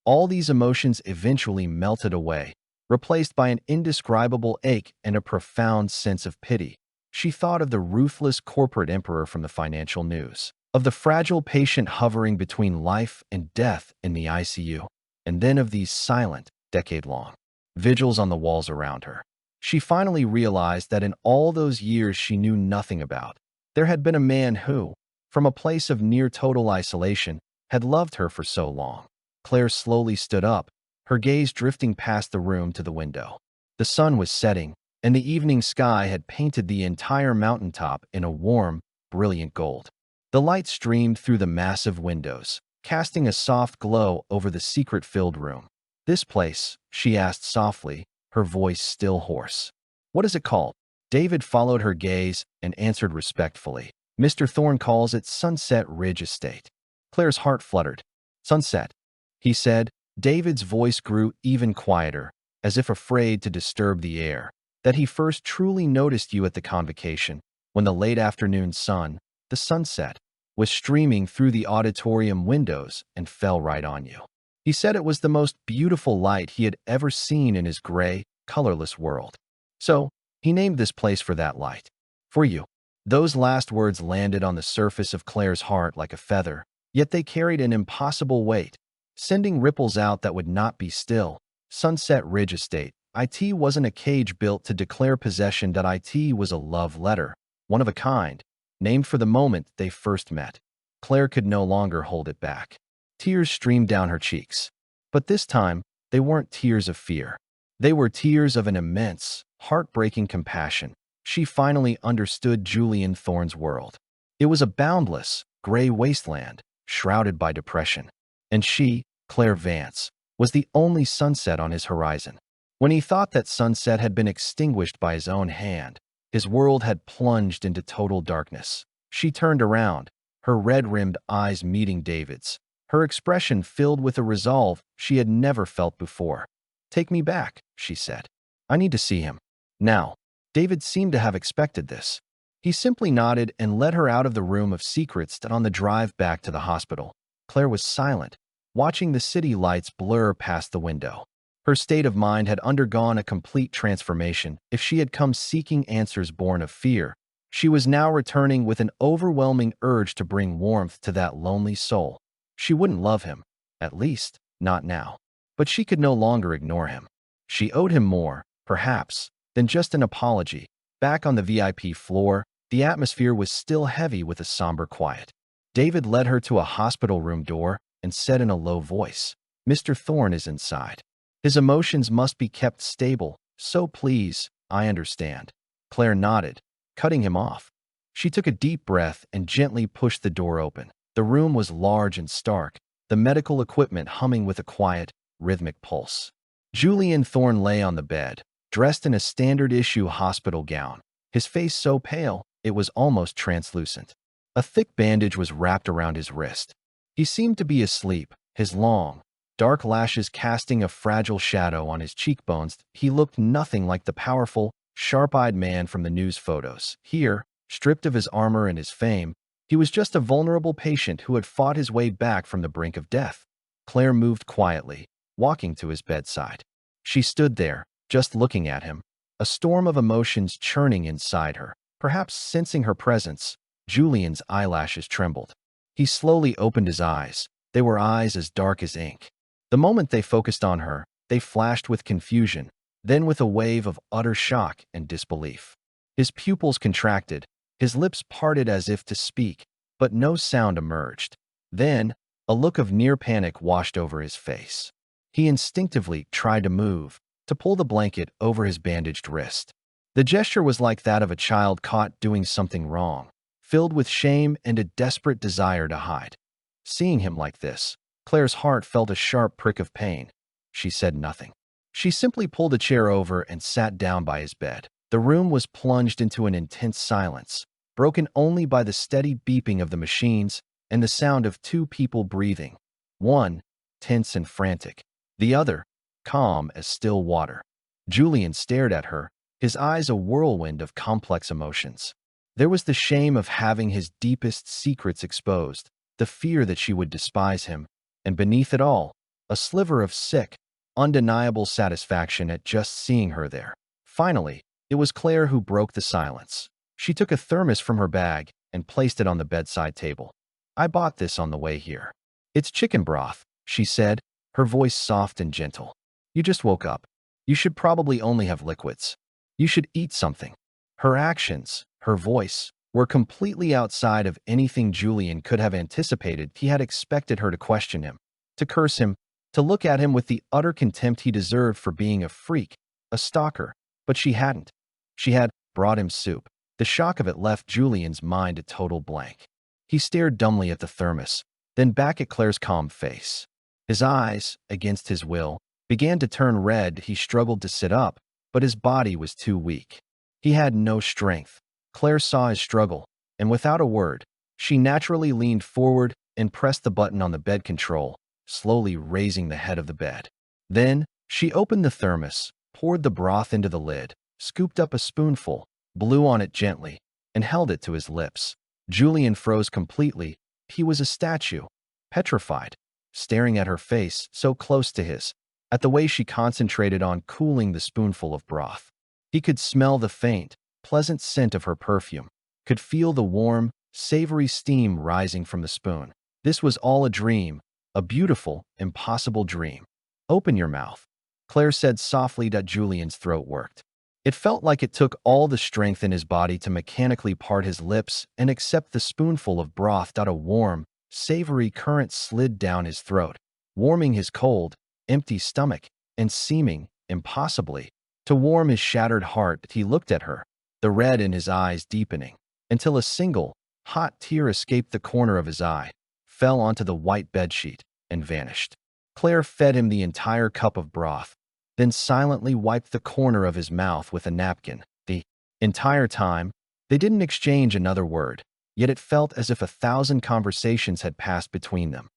All these emotions eventually melted away, replaced by an indescribable ache and a profound sense of pity. She thought of the ruthless corporate emperor from the financial news, of the fragile patient hovering between life and death in the ICU, and then of these silent, decade-long vigils on the walls around her. She finally realized that in all those years she knew nothing about, there had been a man who, from a place of near total isolation, had loved her for so long. Claire slowly stood up, her gaze drifting past the room to the window. The sun was setting, and the evening sky had painted the entire mountaintop in a warm, brilliant gold. The light streamed through the massive windows, casting a soft glow over the secret-filled room. This place, she asked softly, her voice still hoarse. What is it called? David followed her gaze and answered respectfully. Mr. Thorne calls it Sunset Ridge Estate. Claire's heart fluttered. Sunset, he said. David's voice grew even quieter, as if afraid to disturb the air. That he first truly noticed you at the convocation, when the late afternoon sun, the sunset, was streaming through the auditorium windows and fell right on you. He said it was the most beautiful light he had ever seen in his gray, colorless world. So, he named this place for that light. For you. Those last words landed on the surface of Claire's heart like a feather, yet they carried an impossible weight, sending ripples out that would not be still. Sunset Ridge Estate. It wasn't a cage built to declare possession. It was a love letter, one of a kind, named for the moment they first met. Claire could no longer hold it back. Tears streamed down her cheeks. But this time, they weren't tears of fear. They were tears of an immense, heartbreaking compassion. She finally understood Julian Thorne's world. It was a boundless, gray wasteland, shrouded by depression. And she, Claire Vance, was the only sunset on his horizon. When he thought that sunset had been extinguished by his own hand, his world had plunged into total darkness. She turned around, her red-rimmed eyes meeting David's, her expression filled with a resolve she had never felt before. Take me back, she said. I need to see him. Now. David seemed to have expected this. He simply nodded and led her out of the room of secrets on the drive back to the hospital. Claire was silent, watching the city lights blur past the window. Her state of mind had undergone a complete transformation. If she had come seeking answers born of fear, she was now returning with an overwhelming urge to bring warmth to that lonely soul. She wouldn't love him, at least, not now. But she could no longer ignore him. She owed him more, perhaps, than just an apology. Back on the VIP floor, the atmosphere was still heavy with a somber quiet. David led her to a hospital room door and said in a low voice, Mr. Thorne is inside. His emotions must be kept stable, so please, I understand. Claire nodded, cutting him off. She took a deep breath and gently pushed the door open. The room was large and stark, the medical equipment humming with a quiet, rhythmic pulse. Julian Thorne lay on the bed, dressed in a standard-issue hospital gown, his face so pale it was almost translucent. A thick bandage was wrapped around his wrist. He seemed to be asleep, his long, dark lashes casting a fragile shadow on his cheekbones. He looked nothing like the powerful, sharp-eyed man from the news photos. Here, stripped of his armor and his fame, he was just a vulnerable patient who had fought his way back from the brink of death. Claire moved quietly, walking to his bedside. She stood there, just looking at him, a storm of emotions churning inside her. Perhaps sensing her presence, Julian's eyelashes trembled. He slowly opened his eyes. They were eyes as dark as ink. The moment they focused on her, they flashed with confusion, then with a wave of utter shock and disbelief. His pupils contracted, his lips parted as if to speak, but no sound emerged. Then, a look of near panic washed over his face. He instinctively tried to move, to pull the blanket over his bandaged wrist. The gesture was like that of a child caught doing something wrong, filled with shame and a desperate desire to hide. Seeing him like this, Claire's heart felt a sharp prick of pain. She said nothing. She simply pulled a chair over and sat down by his bed. The room was plunged into an intense silence, broken only by the steady beeping of the machines and the sound of two people breathing. One, tense and frantic. The other, calm as still water. Julian stared at her, his eyes a whirlwind of complex emotions. There was the shame of having his deepest secrets exposed, the fear that she would despise him, and beneath it all, a sliver of sick, undeniable satisfaction at just seeing her there. Finally, it was Claire who broke the silence. She took a thermos from her bag and placed it on the bedside table. "I bought this on the way here. It's chicken broth," she said, her voice soft and gentle. "You just woke up. You should probably only have liquids. You should eat something." Her actions, her voice, were completely outside of anything Julian could have anticipated. He had expected her to question him, to curse him, to look at him with the utter contempt he deserved for being a freak, a stalker, but she hadn't. She had brought him soup. The shock of it left Julian's mind a total blank. He stared dumbly at the thermos, then back at Claire's calm face. His eyes, against his will, began to turn red. He struggled to sit up, but his body was too weak. He had no strength. Claire saw his struggle, and without a word, she naturally leaned forward and pressed the button on the bed control, slowly raising the head of the bed. Then, she opened the thermos, poured the broth into the lid, scooped up a spoonful, blew on it gently, and held it to his lips. Julian froze completely. He was a statue, petrified, staring at her face so close to his, at the way she concentrated on cooling the spoonful of broth. He could smell the faint, pleasant scent of her perfume, could feel the warm, savory steam rising from the spoon. This was all a dream, a beautiful, impossible dream. "Open your mouth," Claire said softly. Julian's throat worked. It felt like it took all the strength in his body to mechanically part his lips and accept the spoonful of broth. A warm, savory current slid down his throat, warming his cold, empty stomach, and seeming, impossibly, to warm his shattered heart. He looked at her, the red in his eyes deepening, until a single, hot tear escaped the corner of his eye, fell onto the white bedsheet, and vanished. Claire fed him the entire cup of broth, then silently wiped the corner of his mouth with a napkin. The entire time, they didn't exchange another word, yet it felt as if 1,000 conversations had passed between them.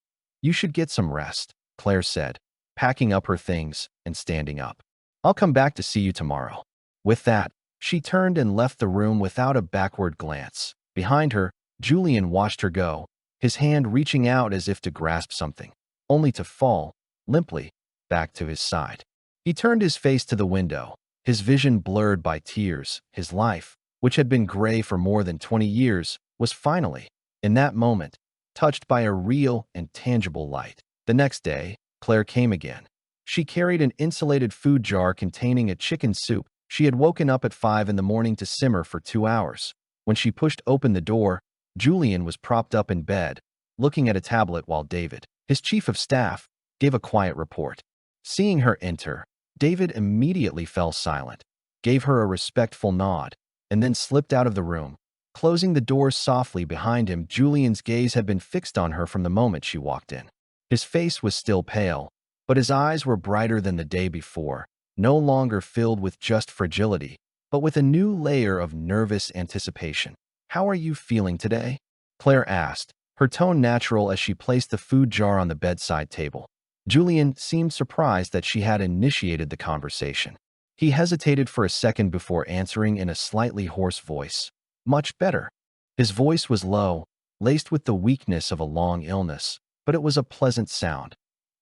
"You should get some rest," Claire said, packing up her things and standing up. "I'll come back to see you tomorrow." With that, she turned and left the room without a backward glance. Behind her, Julian watched her go, his hand reaching out as if to grasp something, only to fall, limply, back to his side. He turned his face to the window, his vision blurred by tears. His life, which had been gray for more than 20 years, was finally, in that moment, touched by a real and tangible light. The next day, Claire came again. She carried an insulated food jar containing a chicken soup she had woken up at 5 in the morning to simmer for 2 hours. When she pushed open the door, Julian was propped up in bed, looking at a tablet while David, his chief of staff, gave a quiet report. Seeing her enter, David immediately fell silent, gave her a respectful nod, and then slipped out of the room, closing the door softly behind him. Julian's gaze had been fixed on her from the moment she walked in. His face was still pale, but his eyes were brighter than the day before, no longer filled with just fragility, but with a new layer of nervous anticipation. "How are you feeling today?" Claire asked, her tone natural as she placed the food jar on the bedside table. Julian seemed surprised that she had initiated the conversation. He hesitated for a second before answering in a slightly hoarse voice. "Much better." His voice was low, laced with the weakness of a long illness, but it was a pleasant sound.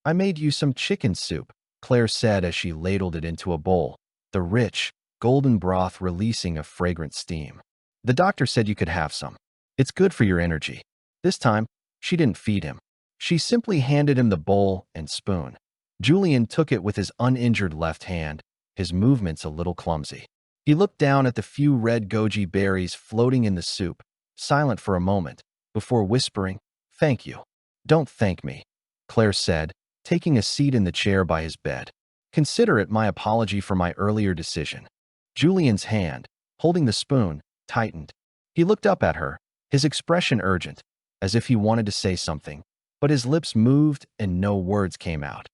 I made you some chicken soup, Claire said as she ladled it into a bowl, the rich, golden broth releasing a fragrant steam. The doctor said you could have some. It's good for your energy. This time, she didn't feed him. She simply handed him the bowl and spoon. Julian took it with his uninjured left hand, his movements a little clumsy. He looked down at the few red goji berries floating in the soup, silent for a moment, before whispering, "Thank you." "Don't thank me," Claire said, taking a seat in the chair by his bed. "Consider it my apology for my earlier decision." Julian's hand, holding the spoon, tightened. He looked up at her, his expression urgent, as if he wanted to say something, but his lips moved and no words came out.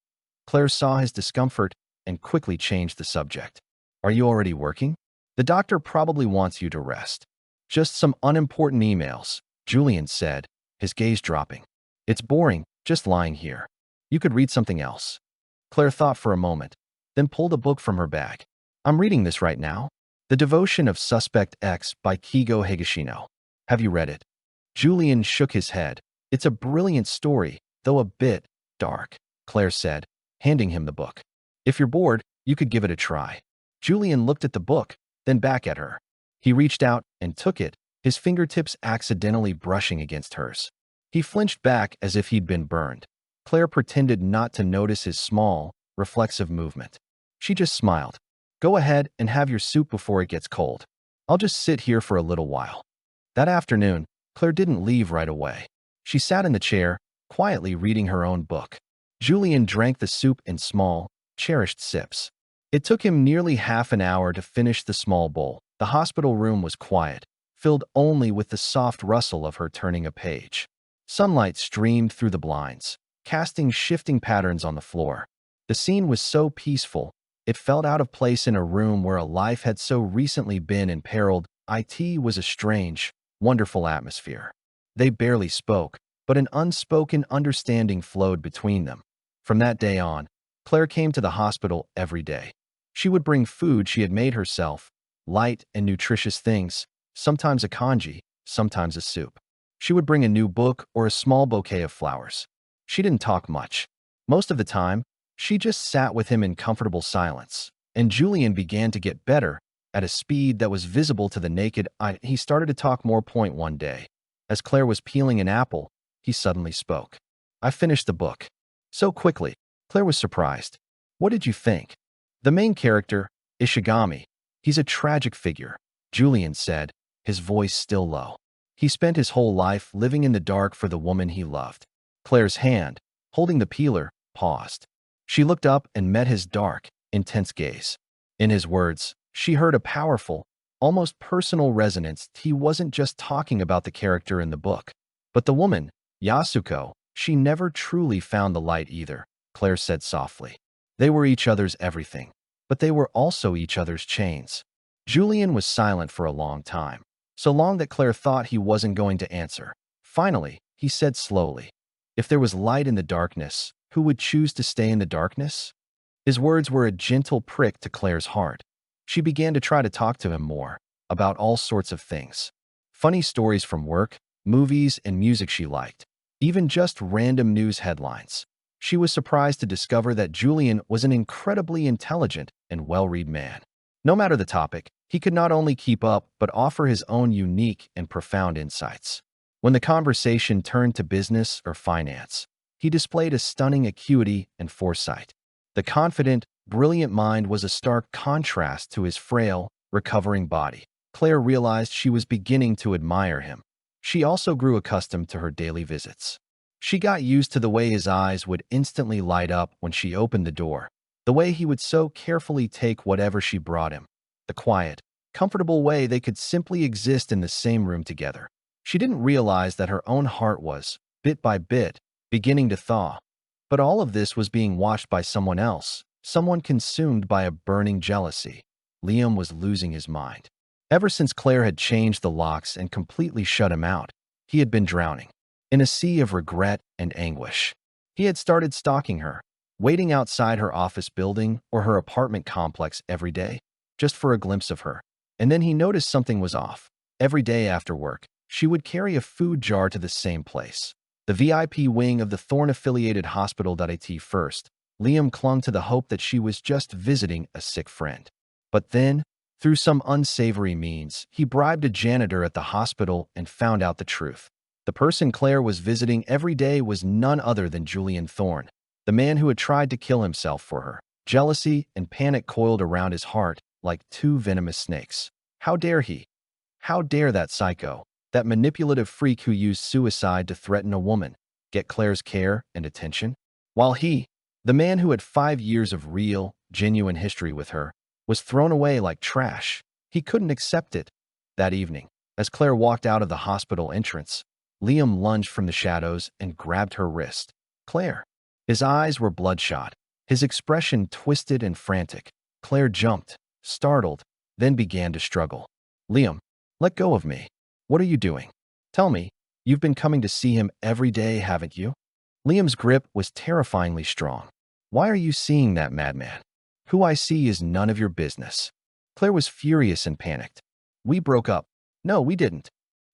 Claire saw his discomfort and quickly changed the subject. "Are you already working? The doctor probably wants you to rest." "Just some unimportant emails," Julian said, his gaze dropping. "It's boring, just lying here. You could read something else." Claire thought for a moment, then pulled a book from her bag. "I'm reading this right now. The Devotion of Suspect X by Kigo Higashino. Have you read it?" Julian shook his head. "It's a brilliant story, though a bit dark," Claire said, handing him the book. "If you're bored, you could give it a try." Julian looked at the book, then back at her. He reached out and took it, his fingertips accidentally brushing against hers. He flinched back as if he'd been burned. Claire pretended not to notice his small, reflexive movement. She just smiled. "Go ahead and have your soup before it gets cold. I'll just sit here for a little while." That afternoon, Claire didn't leave right away. She sat in the chair, quietly reading her own book. Julian drank the soup in small, cherished sips. It took him nearly half an hour to finish the small bowl. The hospital room was quiet, filled only with the soft rustle of her turning a page. Sunlight streamed through the blinds, casting shifting patterns on the floor. The scene was so peaceful, it felt out of place in a room where a life had so recently been imperiled. It was a strange, wonderful atmosphere. They barely spoke, but an unspoken understanding flowed between them. From that day on, Claire came to the hospital every day. She would bring food she had made herself, light and nutritious things, sometimes a congee, sometimes a soup. She would bring a new book or a small bouquet of flowers. She didn't talk much. Most of the time, she just sat with him in comfortable silence, and Julian began to get better, at a speed that was visible to the naked eye. He started to talk more point one day. As Claire was peeling an apple, he suddenly spoke. "I finished the book." So quickly, Claire was surprised. "What did you think?" "The main character, Ishigami. He's a tragic figure," Julian said, his voice still low. "He spent his whole life living in the dark for the woman he loved." Claire's hand, holding the peeler, paused. She looked up and met his dark, intense gaze. In his words, she heard a powerful, almost personal resonance. He wasn't just talking about the character in the book, but the woman, Yasuko. She never truly found the light either, Claire said softly. They were each other's everything, but they were also each other's chains. Julian was silent for a long time, so long that Claire thought he wasn't going to answer. Finally, he said slowly, "If there was light in the darkness, who would choose to stay in the darkness?" His words were a gentle prick to Claire's heart. She began to try to talk to him more, about all sorts of things. Funny stories from work, movies, and music she liked, even just random news headlines. She was surprised to discover that Julian was an incredibly intelligent and well-read man. No matter the topic, he could not only keep up but offer his own unique and profound insights. When the conversation turned to business or finance, he displayed a stunning acuity and foresight. The confident, brilliant mind was a stark contrast to his frail, recovering body. Claire realized she was beginning to admire him. She also grew accustomed to her daily visits. She got used to the way his eyes would instantly light up when she opened the door, the way he would so carefully take whatever she brought him, the quiet, comfortable way they could simply exist in the same room together. She didn't realize that her own heart was, bit by bit, beginning to thaw. But all of this was being watched by someone else, someone consumed by a burning jealousy. Liam was losing his mind. Ever since Claire had changed the locks and completely shut him out, he had been drowning in a sea of regret and anguish. He had started stalking her, waiting outside her office building or her apartment complex every day, just for a glimpse of her. And then he noticed something was off. Every day after work, she would carry a food jar to the same place. the VIP wing of the Thorn-affiliated hospital. At first, Liam clung to the hope that she was just visiting a sick friend. But then, through some unsavory means, he bribed a janitor at the hospital and found out the truth. The person Claire was visiting every day was none other than Julian Thorn, the man who had tried to kill himself for her. Jealousy and panic coiled around his heart like two venomous snakes. How dare he? How dare that psycho, that manipulative freak who used suicide to threaten a woman, get Claire's care and attention? While he, the man who had 5 years of real, genuine history with her, was thrown away like trash. He couldn't accept it. That evening, as Claire walked out of the hospital entrance, Liam lunged from the shadows and grabbed her wrist. Claire. His eyes were bloodshot, his expression twisted and frantic. Claire jumped, startled, then began to struggle. Liam, let go of me. What are you doing? Tell me, you've been coming to see him every day, haven't you? Liam's grip was terrifyingly strong. Why are you seeing that madman? Who I see is none of your business. Claire was furious and panicked. We broke up. No, we didn't.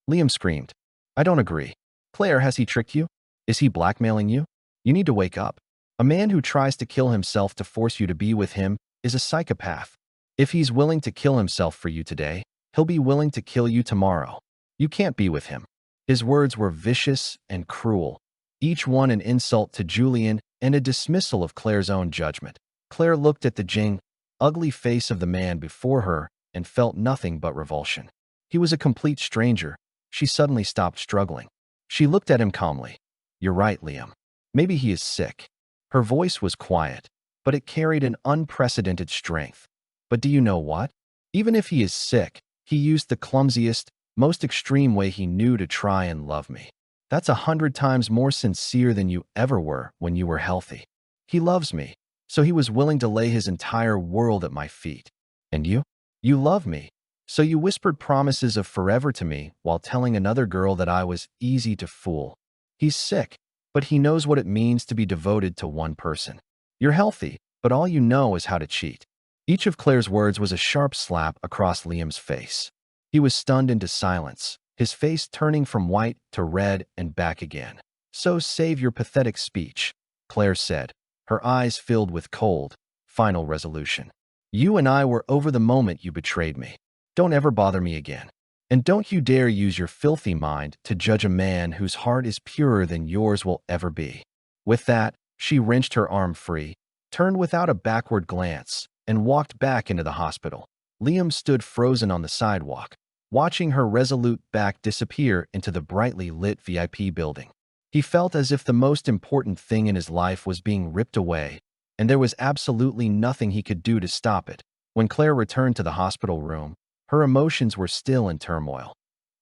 Liam screamed. I don't agree. Claire, has he tricked you? Is he blackmailing you? You need to wake up. A man who tries to kill himself to force you to be with him is a psychopath. If he's willing to kill himself for you today, he'll be willing to kill you tomorrow. You can't be with him. His words were vicious and cruel, each one an insult to Julian and a dismissal of Claire's own judgment. Claire looked at the ugly face of the man before her and felt nothing but revulsion. He was a complete stranger. She suddenly stopped struggling. She looked at him calmly. You're right, Liam. Maybe he is sick. Her voice was quiet, but it carried an unprecedented strength. But do you know what? Even if he is sick, he used the clumsiest, most extreme way he knew to try and love me. That's 100 times more sincere than you ever were when you were healthy. He loves me, so he was willing to lay his entire world at my feet. And you? You love me, so you whispered promises of forever to me while telling another girl that I was easy to fool. He's sick, but he knows what it means to be devoted to one person. You're healthy, but all you know is how to cheat. Each of Claire's words was a sharp slap across Liam's face. He was stunned into silence, his face turning from white to red and back again. So save your pathetic speech, Claire said, her eyes filled with cold, final resolution. You and I were over the moment you betrayed me. Don't ever bother me again. And don't you dare use your filthy mind to judge a man whose heart is purer than yours will ever be. With that, she wrenched her arm free, turned without a backward glance, and walked back into the hospital. Liam stood frozen on the sidewalk, watching her resolute back disappear into the brightly lit VIP building. He felt as if the most important thing in his life was being ripped away, and there was absolutely nothing he could do to stop it. When Claire returned to the hospital room, her emotions were still in turmoil.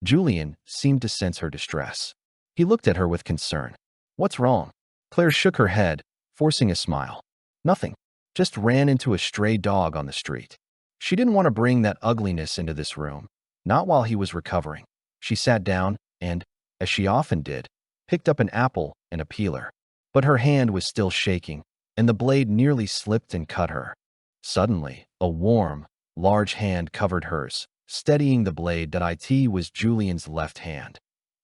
Julian seemed to sense her distress. He looked at her with concern. What's wrong? Claire shook her head, forcing a smile. Nothing. Just ran into a stray dog on the street. She didn't want to bring that ugliness into this room, not while he was recovering. She sat down and, as she often did, picked up an apple and a peeler. But her hand was still shaking, and the blade nearly slipped and cut her. Suddenly, a warm, large hand covered hers, steadying the blade. It was Julian's left hand.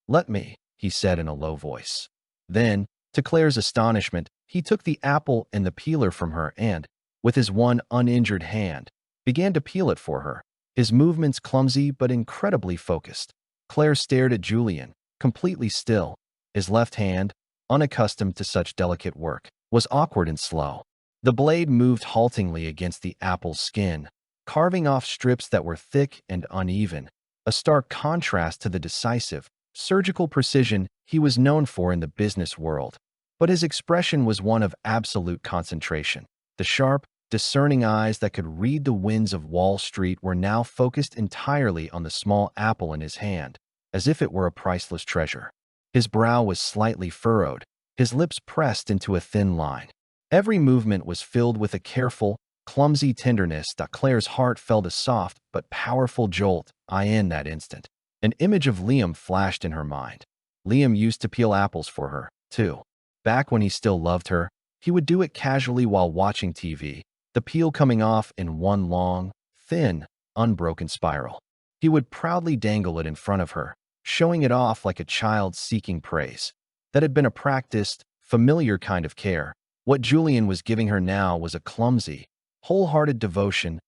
Let me, he said in a low voice. Then, to Claire's astonishment, he took the apple and the peeler from her and, with his one uninjured hand, began to peel it for her, his movements clumsy but incredibly focused. Claire stared at Julian, completely still. His left hand, unaccustomed to such delicate work, was awkward and slow. The blade moved haltingly against the apple's skin, carving off strips that were thick and uneven, a stark contrast to the decisive, surgical precision he was known for in the business world. But his expression was one of absolute concentration. The sharp, discerning eyes that could read the winds of Wall Street were now focused entirely on the small apple in his hand, as if it were a priceless treasure. His brow was slightly furrowed, his lips pressed into a thin line. Every movement was filled with a careful, clumsy tenderness that Claire's heart felt a soft but powerful jolt. In that instant, an image of Liam flashed in her mind. Liam used to peel apples for her, too. Back when he still loved her, he would do it casually while watching TV, the peel coming off in one long, thin, unbroken spiral. He would proudly dangle it in front of her, showing it off like a child seeking praise. That had been a practiced, familiar kind of care. What Julian was giving her now was a clumsy, wholehearted devotion.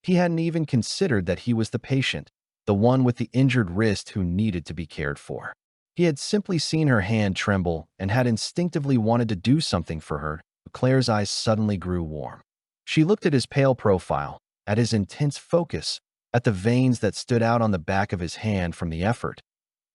He hadn't even considered that he was the patient, the one with the injured wrist who needed to be cared for. He had simply seen her hand tremble and had instinctively wanted to do something for her. Claire's eyes suddenly grew warm. She looked at his pale profile, at his intense focus, at the veins that stood out on the back of his hand from the effort.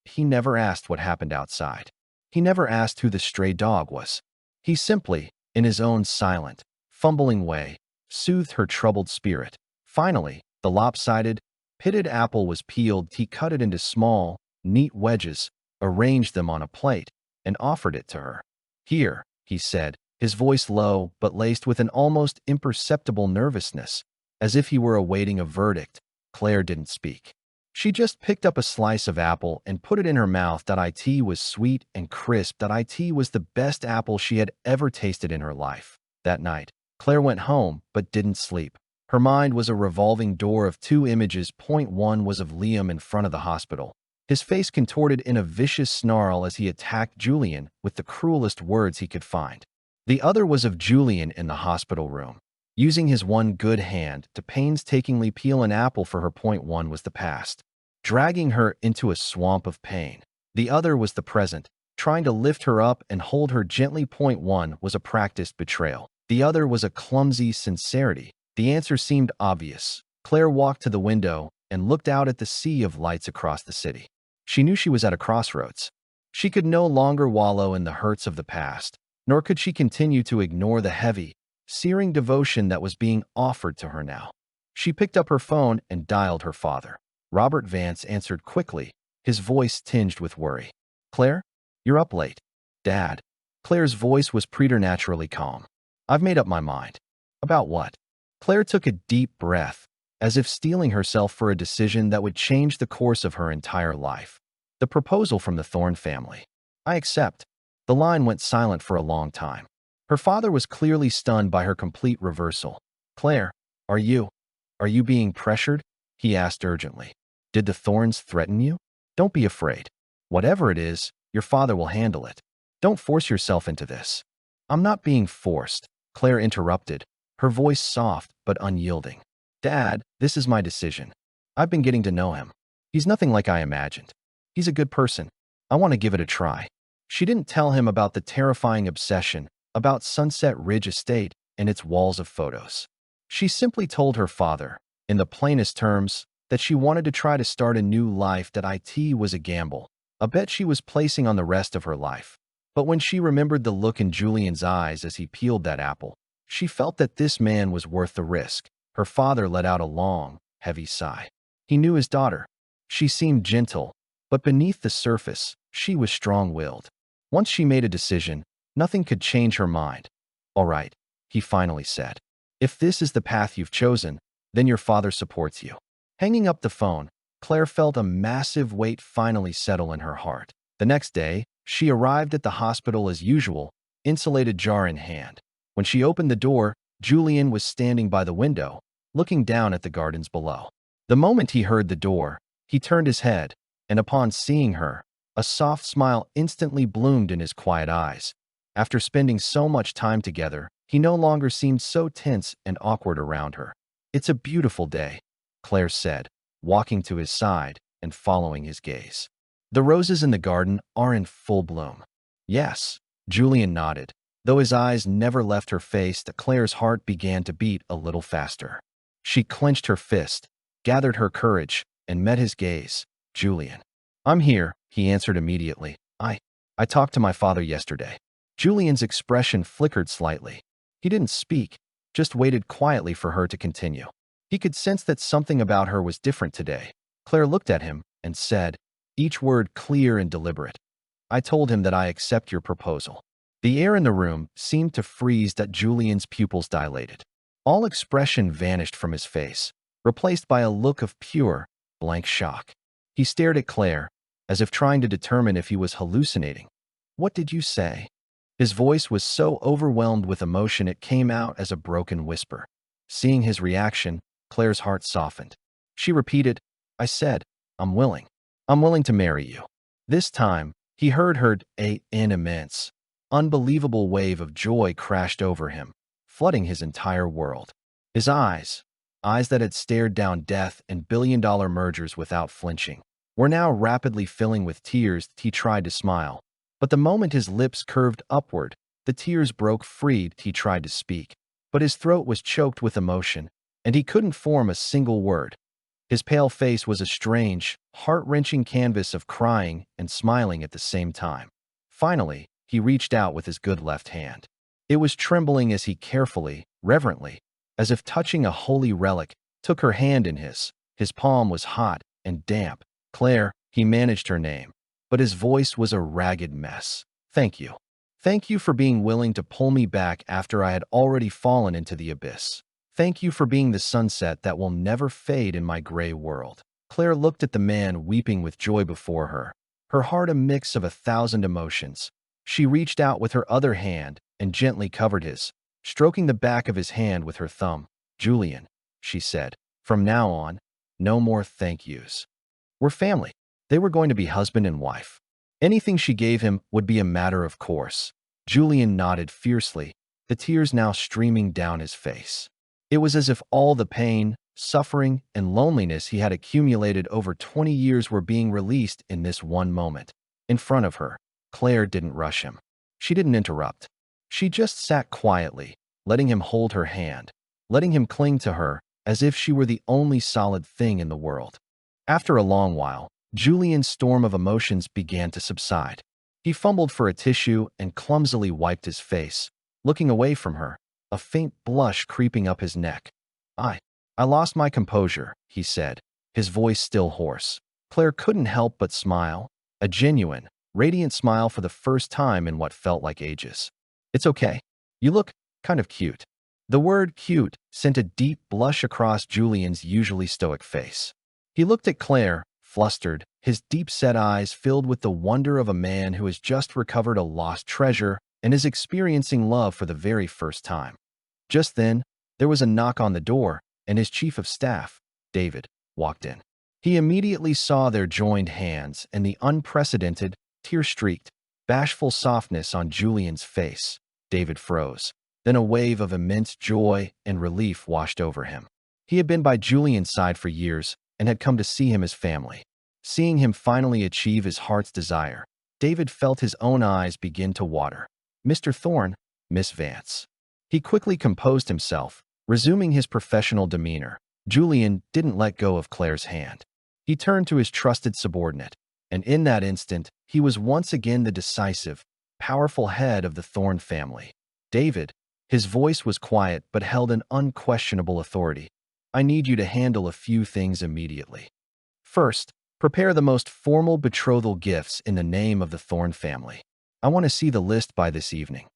He never asked what happened outside. He never asked who the stray dog was. He simply, in his own silent, fumbling way, soothed her troubled spirit. Finally, the lopsided, pitted apple was peeled. He cut it into small, neat wedges, arranged them on a plate, and offered it to her. "Here," he said, his voice low but laced with an almost imperceptible nervousness, as if he were awaiting a verdict. Claire didn't speak. She just picked up a slice of apple and put it in her mouth. It was sweet and crisp. It was the best apple she had ever tasted in her life. That night, Claire went home but didn't sleep. Her mind was a revolving door of two images. Point one was of Liam in front of the hospital, his face contorted in a vicious snarl as he attacked Julian with the cruelest words he could find. The other was of Julian in the hospital room, using his one good hand to painstakingly peel an apple for her. Point one was the past, dragging her into a swamp of pain. The other was the present, trying to lift her up and hold her gently. Point one was a practiced betrayal. The other was a clumsy sincerity. The answer seemed obvious. Claire walked to the window and looked out at the sea of lights across the city. She knew she was at a crossroads. She could no longer wallow in the hurts of the past, nor could she continue to ignore the heavy, searing devotion that was being offered to her now. She picked up her phone and dialed her father. Robert Vance answered quickly, his voice tinged with worry. "Claire, you're up late." "Dad." Claire's voice was preternaturally calm. "I've made up my mind." "About what?" Claire took a deep breath, as if steeling herself for a decision that would change the course of her entire life. "The proposal from the Thorne family. I accept." The line went silent for a long time. Her father was clearly stunned by her complete reversal. "Claire, are you being pressured?" he asked urgently. "Did the Thornes threaten you? Don't be afraid. Whatever it is, your father will handle it. Don't force yourself into this." "I'm not being forced," Claire interrupted, her voice soft but unyielding. "Dad, this is my decision. I've been getting to know him. He's nothing like I imagined. He's a good person. I want to give it a try." She didn't tell him about the terrifying obsession, about Sunset Ridge Estate and its walls of photos. She simply told her father, in the plainest terms, that she wanted to try to start a new life. That it was a gamble, a bet she was placing on the rest of her life. But when she remembered the look in Julian's eyes as he peeled that apple, she felt that this man was worth the risk. Her father let out a long, heavy sigh. He knew his daughter. She seemed gentle, but beneath the surface, she was strong-willed. Once she made a decision, nothing could change her mind. "All right," he finally said. "If this is the path you've chosen, then your father supports you." Hanging up the phone, Claire felt a massive weight finally settle in her heart. The next day, she arrived at the hospital as usual, insulated jar in hand. When she opened the door, Julian was standing by the window, looking down at the gardens below. The moment he heard the door, he turned his head, and upon seeing her, a soft smile instantly bloomed in his quiet eyes. After spending so much time together, he no longer seemed so tense and awkward around her. "It's a beautiful day," Claire said, walking to his side and following his gaze. "The roses in the garden are in full bloom." "Yes," Julian nodded. Though his eyes never left her face, Claire's heart began to beat a little faster. She clenched her fist, gathered her courage, and met his gaze. "Julian." "I'm here," he answered immediately. I talked to my father yesterday." Julian's expression flickered slightly. He didn't speak, just waited quietly for her to continue. He could sense that something about her was different today. Claire looked at him and said, each word clear and deliberate, "I told him that I accept your proposal." The air in the room seemed to freeze. That Julian's pupils dilated. All expression vanished from his face, replaced by a look of pure, blank shock. He stared at Claire, as if trying to determine if he was hallucinating. "What did you say?" His voice was so overwhelmed with emotion it came out as a broken whisper. Seeing his reaction, Claire's heart softened. She repeated, "I said, I'm willing. I'm willing to marry you." This time, He heard an immense, unbelievable wave of joy crashed over him, flooding his entire world. His eyes that had stared down death and billion-dollar mergers without flinching, were now rapidly filling with tears. He tried to smile, but the moment his lips curved upward, the tears broke free. He tried to speak, but his throat was choked with emotion, and he couldn't form a single word. His pale face was a strange, heart-wrenching canvas of crying and smiling at the same time. Finally, he reached out with his good left hand. It was trembling as he carefully, reverently, as if touching a holy relic, took her hand in his. His palm was hot and damp. Claire, he managed her name, but his voice was a ragged mess. Thank you. Thank you for being willing to pull me back after I had already fallen into the abyss. Thank you for being the sunset that will never fade in my gray world. Claire looked at the man weeping with joy before her, her heart a mix of 1,000 emotions. She reached out with her other hand and gently covered his, stroking the back of his hand with her thumb. Julian, she said, from now on, no more thank yous. We're family. They were going to be husband and wife. Anything she gave him would be a matter of course. Julian nodded fiercely, the tears now streaming down his face. It was as if all the pain, suffering, and loneliness he had accumulated over 20 years were being released in this one moment. In front of her, Claire didn't rush him. She didn't interrupt. She just sat quietly, letting him hold her hand, letting him cling to her as if she were the only solid thing in the world. After a long while, Julian's storm of emotions began to subside. He fumbled for a tissue and clumsily wiped his face, looking away from her, a faint blush creeping up his neck. I lost my composure, he said, his voice still hoarse. Claire couldn't help but smile, a genuine, radiant smile for the first time in what felt like ages. It's okay. You look kind of cute. The word cute sent a deep blush across Julian's usually stoic face. He looked at Claire, flustered, his deep-set eyes filled with the wonder of a man who has just recovered a lost treasure and is experiencing love for the very first time. Just then, there was a knock on the door, and his chief of staff, David, walked in. He immediately saw their joined hands and the unprecedented, tear-streaked, bashful softness on Julian's face. David froze. Then a wave of immense joy and relief washed over him. He had been by Julian's side for years and had come to see him as family. Seeing him finally achieve his heart's desire, David felt his own eyes begin to water. Mr. Thorne, Miss Vance. He quickly composed himself, resuming his professional demeanor. Julian didn't let go of Claire's hand. He turned to his trusted subordinate, and in that instant, he was once again the decisive, powerful head of the Thorne family. David, his voice was quiet but held an unquestionable authority. I need you to handle a few things immediately. First, prepare the most formal betrothal gifts in the name of the Thorne family. I want to see the list by this evening.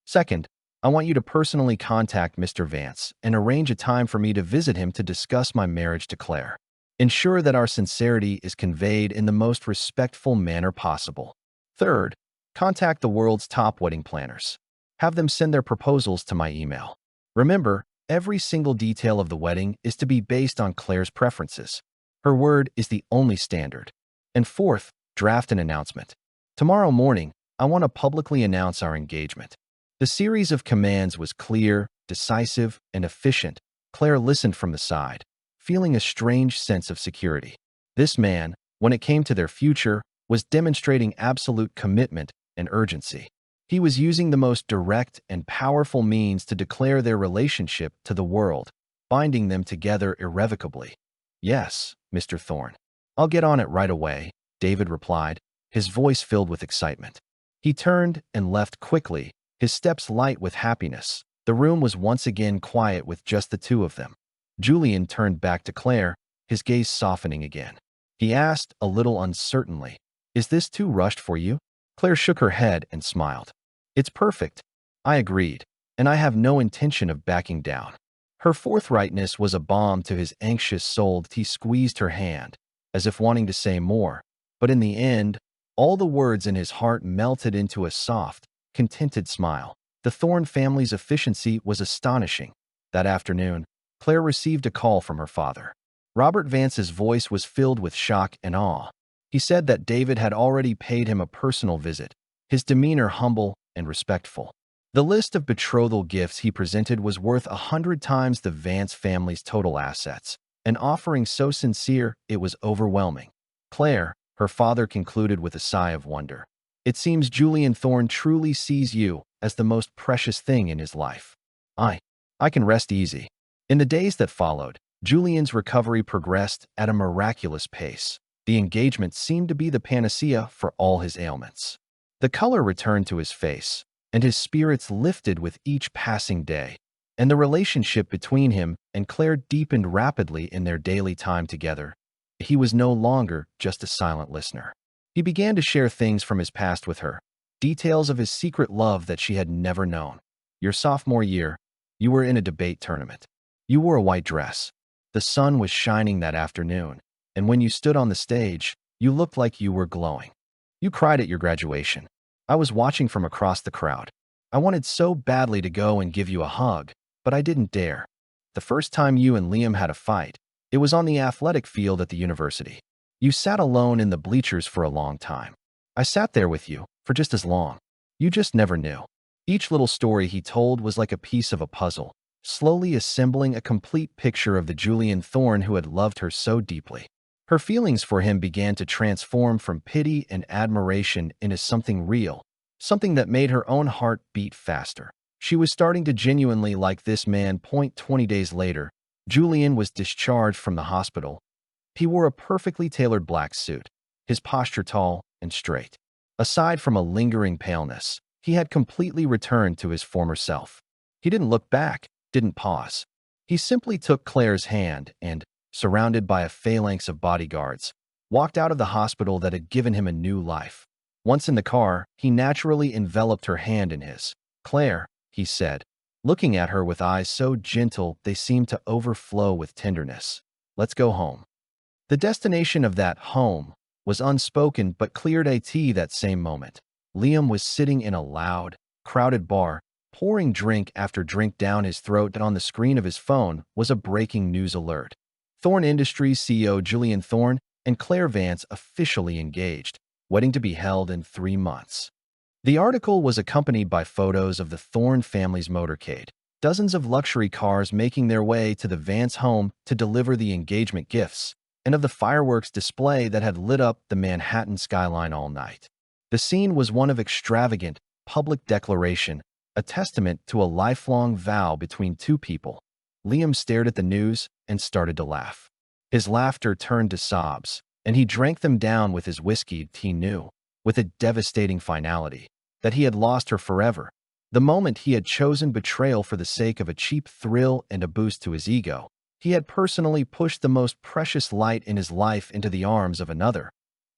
Second, I want you to personally contact Mr. Vance and arrange a time for me to visit him to discuss my marriage to Claire. Ensure that our sincerity is conveyed in the most respectful manner possible. Third, contact the world's top wedding planners. Have them send their proposals to my email. Remember, every single detail of the wedding is to be based on Claire's preferences. Her word is the only standard. And fourth, draft an announcement. Tomorrow morning, I want to publicly announce our engagement. The series of commands was clear, decisive, and efficient. Claire listened from the side, feeling a strange sense of security. This man, when it came to their future, was demonstrating absolute commitment and urgency. He was using the most direct and powerful means to declare their relationship to the world, binding them together irrevocably. Yes, Mr. Thorne. I'll get on it right away, David replied, his voice filled with excitement. He turned and left quickly, his steps light with happiness. The room was once again quiet with just the two of them. Julian turned back to Claire, his gaze softening again. He asked, a little uncertainly, "Is this too rushed for you?" Claire shook her head and smiled. "It's perfect," I agreed, "and I have no intention of backing down." Her forthrightness was a balm to his anxious soul. He squeezed her hand, as if wanting to say more, but in the end, all the words in his heart melted into a soft, contented smile. The Thorne family's efficiency was astonishing. That afternoon, Claire received a call from her father. Robert Vance's voice was filled with shock and awe. He said that David had already paid him a personal visit, his demeanor humble and respectful. The list of betrothal gifts he presented was worth 100 times the Vance family's total assets, an offering so sincere it was overwhelming. Claire, her father concluded with a sigh of wonder. It seems Julian Thorne truly sees you as the most precious thing in his life. I can rest easy. In the days that followed, Julian's recovery progressed at a miraculous pace. The engagement seemed to be the panacea for all his ailments. The color returned to his face, and his spirits lifted with each passing day. And the relationship between him and Claire deepened rapidly in their daily time together. He was no longer just a silent listener. He began to share things from his past with her, details of his secret love that she had never known. Your sophomore year, you were in a debate tournament. You wore a white dress. The sun was shining that afternoon, and when you stood on the stage, you looked like you were glowing. You cried at your graduation. I was watching from across the crowd. I wanted so badly to go and give you a hug, but I didn't dare. The first time you and Liam had a fight, it was on the athletic field at the university. You sat alone in the bleachers for a long time. I sat there with you for just as long. You just never knew. Each little story he told was like a piece of a puzzle, slowly assembling a complete picture of the Julian Thorne who had loved her so deeply. Her feelings for him began to transform from pity and admiration into something real, something that made her own heart beat faster. She was starting to genuinely like this man. 20 days later, Julian was discharged from the hospital. He wore a perfectly tailored black suit, his posture tall and straight. Aside from a lingering paleness, he had completely returned to his former self. He didn't look back, didn't pause. He simply took Claire's hand and, surrounded by a phalanx of bodyguards, walked out of the hospital that had given him a new life. Once in the car, he naturally enveloped her hand in his. Claire, he said, looking at her with eyes so gentle they seemed to overflow with tenderness. Let's go home. The destination of that home was unspoken but cleared at that same moment. Liam was sitting in a loud, crowded bar, pouring drink after drink down his throat, and on the screen of his phone was a breaking news alert. Thorne Industries CEO Julian Thorne and Claire Vance officially engaged, wedding to be held in 3 months. The article was accompanied by photos of the Thorne family's motorcade, dozens of luxury cars making their way to the Vance home to deliver the engagement gifts, and of the fireworks display that had lit up the Manhattan skyline all night. The scene was one of extravagant, public declaration, a testament to a lifelong vow between two people. Liam stared at the news and started to laugh. His laughter turned to sobs, and he drank them down with his whiskey. He knew, with a devastating finality, that he had lost her forever. The moment he had chosen betrayal for the sake of a cheap thrill and a boost to his ego, he had personally pushed the most precious light in his life into the arms of another.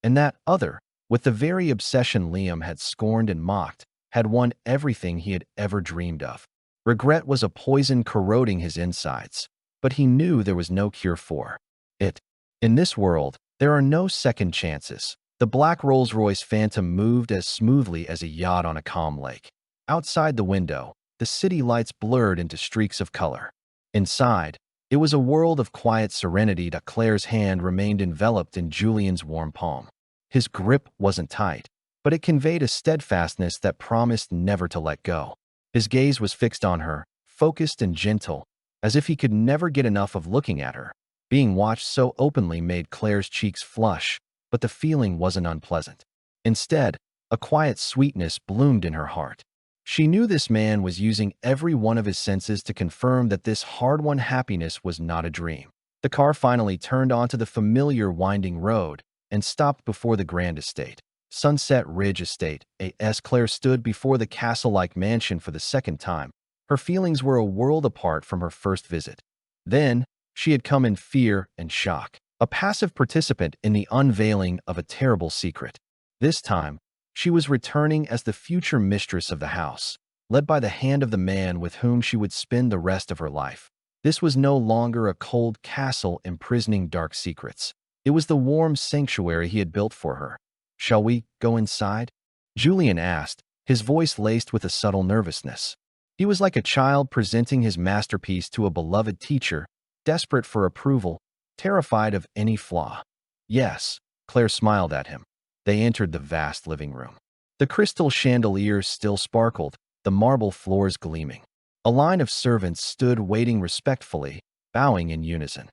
And that other, with the very obsession Liam had scorned and mocked, had won everything he had ever dreamed of. Regret was a poison corroding his insides, but he knew there was no cure for it. In this world, there are no second chances. The black Rolls-Royce Phantom moved as smoothly as a yacht on a calm lake. Outside the window, the city lights blurred into streaks of color. Inside, it was a world of quiet serenity. Claire's hand remained enveloped in Julian's warm palm. His grip wasn't tight, but it conveyed a steadfastness that promised never to let go. His gaze was fixed on her, focused and gentle, as if he could never get enough of looking at her. Being watched so openly made Claire's cheeks flush, but the feeling wasn't unpleasant. Instead, a quiet sweetness bloomed in her heart. She knew this man was using every one of his senses to confirm that this hard-won happiness was not a dream. The car finally turned onto the familiar winding road and stopped before the grand estate. Sunset Ridge Estate, as Claire stood before the castle-like mansion for the second time. Her feelings were a world apart from her first visit. Then, she had come in fear and shock, a passive participant in the unveiling of a terrible secret. This time, she was returning as the future mistress of the house, led by the hand of the man with whom she would spend the rest of her life. This was no longer a cold castle imprisoning dark secrets. It was the warm sanctuary he had built for her. "Shall we go inside?" Julian asked, his voice laced with a subtle nervousness. He was like a child presenting his masterpiece to a beloved teacher, desperate for approval, terrified of any flaw. "Yes," Claire smiled at him. They entered the vast living room. The crystal chandeliers still sparkled, the marble floors gleaming. A line of servants stood waiting respectfully, bowing in unison.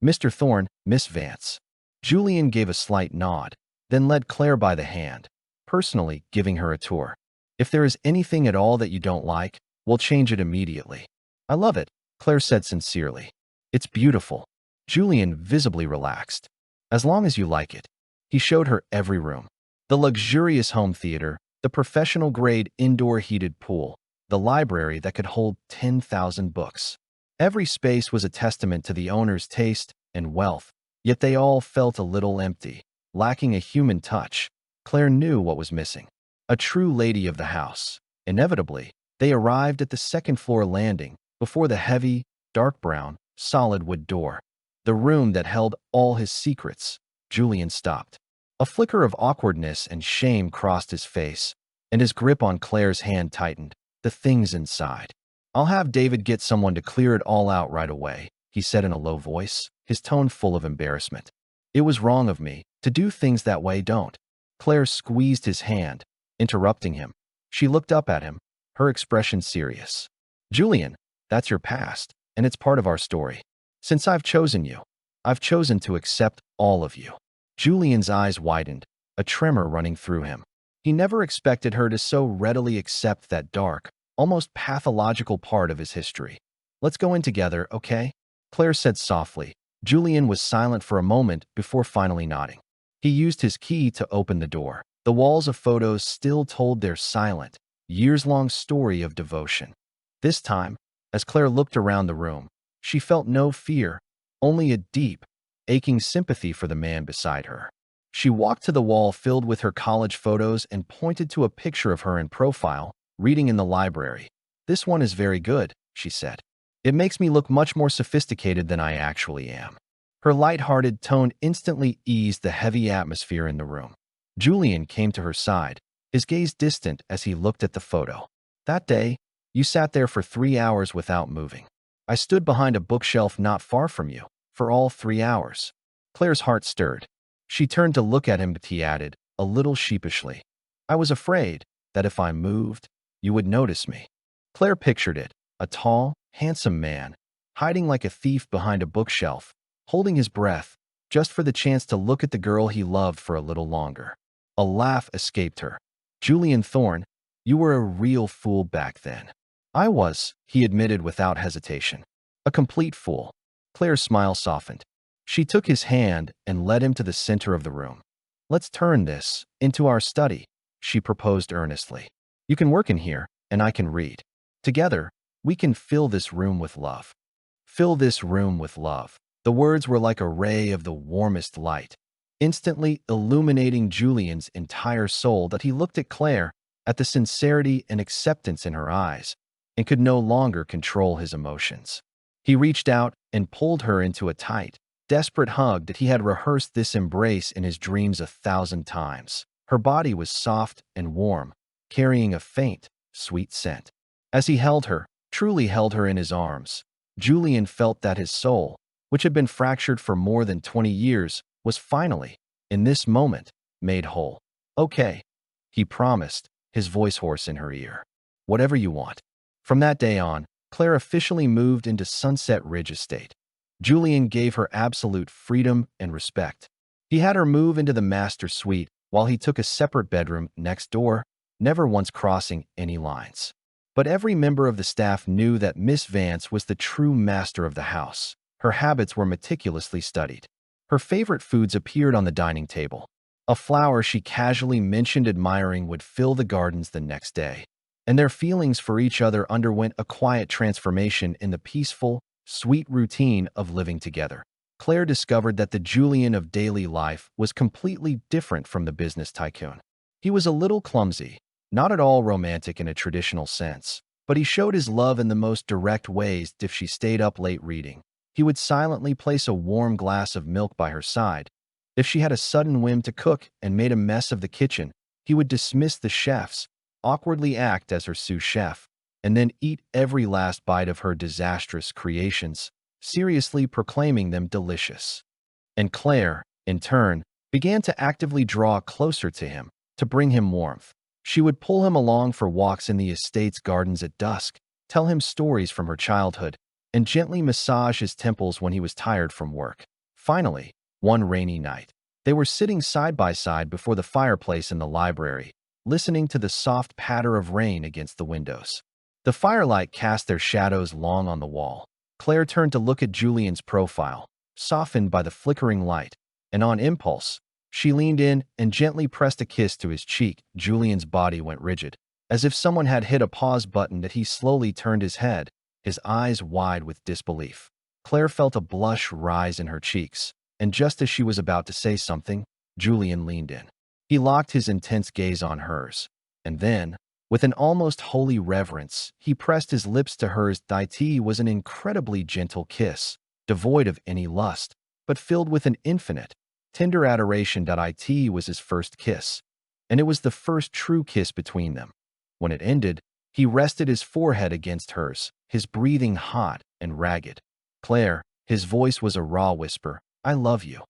Mr. Thorne, Miss Vance. Julian gave a slight nod, then led Claire by the hand, personally giving her a tour. If there is anything at all that you don't like, we'll change it immediately. I love it, Claire said sincerely. It's beautiful. Julian visibly relaxed. As long as you like it. He showed her every room. The luxurious home theater, the professional-grade indoor heated pool, the library that could hold 10,000 books. Every space was a testament to the owner's taste and wealth, yet they all felt a little empty, lacking a human touch. Claire knew what was missing. A true lady of the house. Inevitably, they arrived at the second-floor landing before the heavy, dark brown, solid wood door. The room that held all his secrets. Julian stopped. A flicker of awkwardness and shame crossed his face, and his grip on Claire's hand tightened. The things inside. I'll have David get someone to clear it all out right away, he said in a low voice, his tone full of embarrassment. It was wrong of me to do things that way, don't. Claire squeezed his hand, interrupting him. She looked up at him, her expression serious. Julian, that's your past, and it's part of our story. Since I've chosen you, I've chosen to accept all of you. Julian's eyes widened, a tremor running through him. He never expected her to so readily accept that dark, almost pathological part of his history. Let's go in together, okay? Claire said softly. Julian was silent for a moment before finally nodding. He used his key to open the door. The walls of photos still told their silent, years-long story of devotion. This time, as Claire looked around the room, she felt no fear, only a deep, aching sympathy for the man beside her. She walked to the wall filled with her college photos and pointed to a picture of her in profile, reading in the library. This one is very good, she said. It makes me look much more sophisticated than I actually am. Her light-hearted tone instantly eased the heavy atmosphere in the room. Julian came to her side, his gaze distant as he looked at the photo. That day, you sat there for 3 hours without moving. I stood behind a bookshelf not far from you, for all 3 hours. Claire's heart stirred. She turned to look at him, but he added, a little sheepishly. I was afraid that if I moved, you would notice me. Claire pictured it, a tall, handsome man, hiding like a thief behind a bookshelf, holding his breath, just for the chance to look at the girl he loved for a little longer. A laugh escaped her. Julian Thorne, you were a real fool back then. I was, he admitted without hesitation. A complete fool. Claire's smile softened. She took his hand and led him to the center of the room. Let's turn this into our study, she proposed earnestly. You can work in here, and I can read. Together, we can fill this room with love. Fill this room with love. The words were like a ray of the warmest light, instantly illuminating Julian's entire soul that he looked at Claire, at the sincerity and acceptance in her eyes, and could no longer control his emotions. He reached out and pulled her into a tight, desperate hug that he had rehearsed this embrace in his dreams 1,000 times. Her body was soft and warm, carrying a faint, sweet scent. As he held her, truly held her in his arms, Julian felt that his soul, which had been fractured for more than 20 years, was finally, in this moment, made whole. Okay, he promised, his voice hoarse in her ear. Whatever you want. From that day on, Claire officially moved into Sunset Ridge Estate. Julian gave her absolute freedom and respect. He had her move into the master suite while he took a separate bedroom next door, never once crossing any lines. But every member of the staff knew that Miss Vance was the true master of the house. Her habits were meticulously studied. Her favorite foods appeared on the dining table. A flower she casually mentioned admiring would fill the gardens the next day. And their feelings for each other underwent a quiet transformation in the peaceful, sweet routine of living together. Claire discovered that the Julian of daily life was completely different from the business tycoon. He was a little clumsy, not at all romantic in a traditional sense, but he showed his love in the most direct ways. If she stayed up late reading, he would silently place a warm glass of milk by her side. If she had a sudden whim to cook and made a mess of the kitchen, he would dismiss the chefs, awkwardly act as her sous chef, and then eat every last bite of her disastrous creations, seriously proclaiming them delicious. And Claire, in turn, began to actively draw closer to him, to bring him warmth. She would pull him along for walks in the estate's gardens at dusk, tell him stories from her childhood, and gently massage his temples when he was tired from work. Finally, one rainy night, they were sitting side by side before the fireplace in the library, listening to the soft patter of rain against the windows. The firelight cast their shadows long on the wall. Claire turned to look at Julian's profile, softened by the flickering light, and on impulse, she leaned in and gently pressed a kiss to his cheek. Julian's body went rigid, as if someone had hit a pause button that he slowly turned his head, his eyes wide with disbelief. Claire felt a blush rise in her cheeks, and just as she was about to say something, Julian leaned in. He locked his intense gaze on hers, and then, with an almost holy reverence, he pressed his lips to hers. It was an incredibly gentle kiss, devoid of any lust, but filled with an infinite, tender adoration. It was his first kiss, and it was the first true kiss between them. When it ended, he rested his forehead against hers, his breathing hot and ragged. Claire, his voice was a raw whisper, "I love you."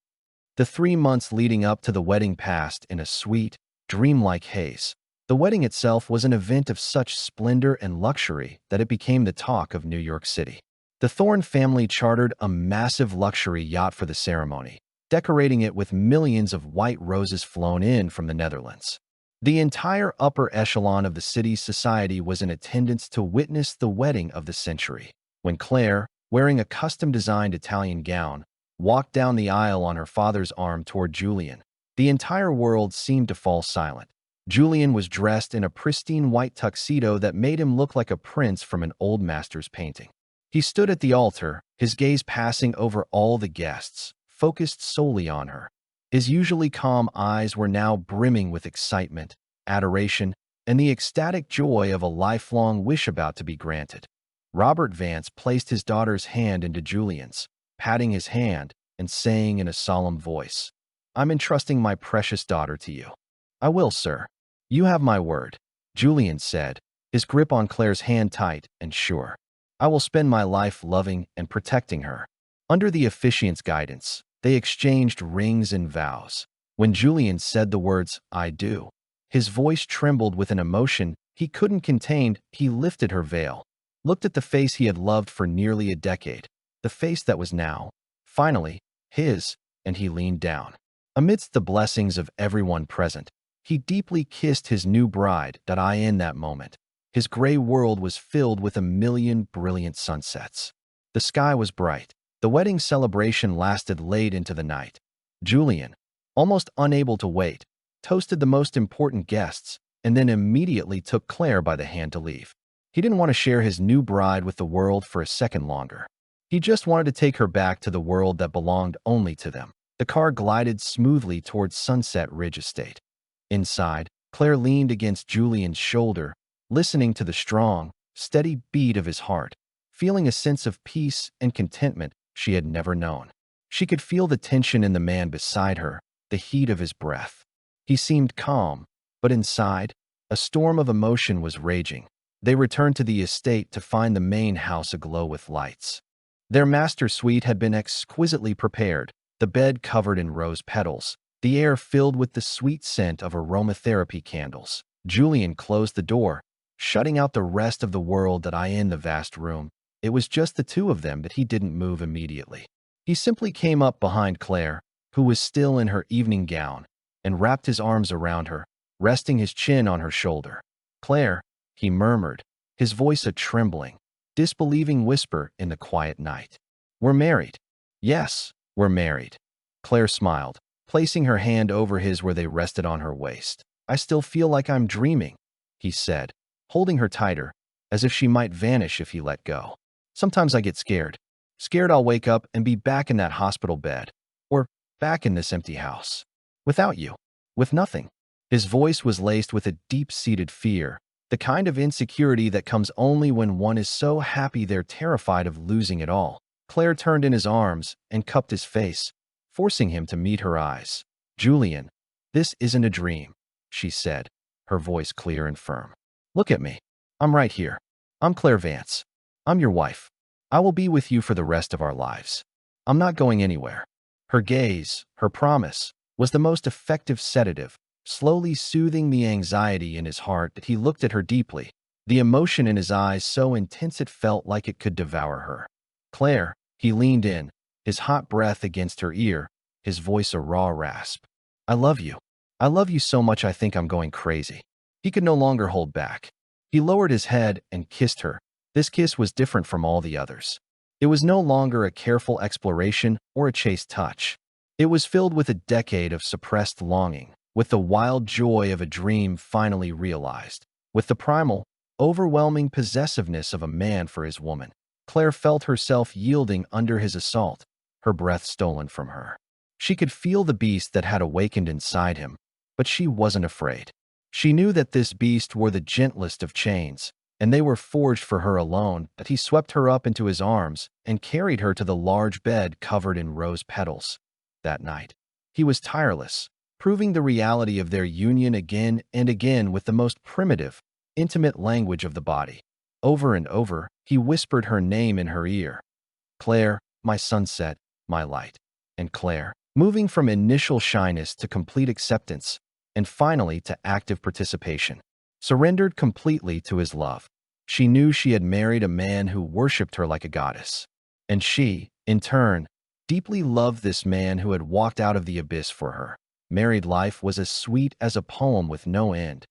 The 3 months leading up to the wedding passed in a sweet, dreamlike haze. The wedding itself was an event of such splendor and luxury that it became the talk of New York City. The Thorne family chartered a massive luxury yacht for the ceremony, decorating it with millions of white roses flown in from the Netherlands. The entire upper echelon of the city's society was in attendance to witness the wedding of the century. When Claire, wearing a custom-designed Italian gown, walked down the aisle on her father's arm toward Julian, the entire world seemed to fall silent. Julian was dressed in a pristine white tuxedo that made him look like a prince from an old master's painting. He stood at the altar, his gaze passing over all the guests, focused solely on her. His usually calm eyes were now brimming with excitement, adoration, and the ecstatic joy of a lifelong wish about to be granted. Robert Vance placed his daughter's hand into Julian's, patting his hand and saying in a solemn voice, "I'm entrusting my precious daughter to you." "I will, sir. You have my word," Julian said, his grip on Claire's hand tight and sure. "I will spend my life loving and protecting her." Under the officiant's guidance, they exchanged rings and vows. When Julian said the words, "I do," his voice trembled with an emotion he couldn't contain. He lifted her veil, looked at the face he had loved for nearly a decade, the face that was now, finally, his, and he leaned down. Amidst the blessings of everyone present, he deeply kissed his new bride. In that moment, his gray world was filled with a million brilliant sunsets. The sky was bright. The wedding celebration lasted late into the night. Julian, almost unable to wait, toasted the most important guests and then immediately took Claire by the hand to leave. He didn't want to share his new bride with the world for a second longer. He just wanted to take her back to the world that belonged only to them. The car glided smoothly towards Sunset Ridge Estate. Inside, Claire leaned against Julian's shoulder, listening to the strong, steady beat of his heart, feeling a sense of peace and contentment she had never known. She could feel the tension in the man beside her, the heat of his breath. He seemed calm, but inside, a storm of emotion was raging. They returned to the estate to find the main house aglow with lights. Their master suite had been exquisitely prepared, the bed covered in rose petals, the air filled with the sweet scent of aromatherapy candles. Julian closed the door, shutting out the rest of the world in the vast room. It was just the two of them, but he didn't move immediately. He simply came up behind Claire, who was still in her evening gown, and wrapped his arms around her, resting his chin on her shoulder. "Claire," he murmured, his voice a trembling, disbelieving whisper in the quiet night. "We're married." "Yes, we're married." Claire smiled, placing her hand over his where they rested on her waist. "I still feel like I'm dreaming," he said, holding her tighter, as if she might vanish if he let go. "Sometimes I get scared. Scared I'll wake up and be back in that hospital bed, or back in this empty house. Without you. With nothing." His voice was laced with a deep-seated fear, the kind of insecurity that comes only when one is so happy they're terrified of losing it all. Claire turned in his arms and cupped his face, forcing him to meet her eyes. "Julian, this isn't a dream," she said, her voice clear and firm. "Look at me. I'm right here. I'm Claire Vance. I'm your wife. I will be with you for the rest of our lives. I'm not going anywhere." Her gaze, her promise, was the most effective sedative, slowly soothing the anxiety in his heart that he looked at her deeply, the emotion in his eyes so intense it felt like it could devour her. Claire, he leaned in, his hot breath against her ear, his voice a raw rasp. I love you. I love you so much I think I'm going crazy. He could no longer hold back. He lowered his head and kissed her. This kiss was different from all the others. It was no longer a careful exploration or a chaste touch. It was filled with a decade of suppressed longing, with the wild joy of a dream finally realized, with the primal, overwhelming possessiveness of a man for his woman. Claire felt herself yielding under his assault, her breath stolen from her. She could feel the beast that had awakened inside him, but she wasn't afraid. She knew that this beast wore the gentlest of chains, and they were forged for her alone, that he swept her up into his arms and carried her to the large bed covered in rose petals. That night, he was tireless, proving the reality of their union again and again with the most primitive, intimate language of the body. Over and over, he whispered her name in her ear. Claire, my sunset, my light. And Claire, moving from initial shyness to complete acceptance, and finally to active participation, surrendered completely to his love. She knew she had married a man who worshipped her like a goddess. And she, in turn, deeply loved this man who had walked out of the abyss for her. Married life was as sweet as a poem with no end.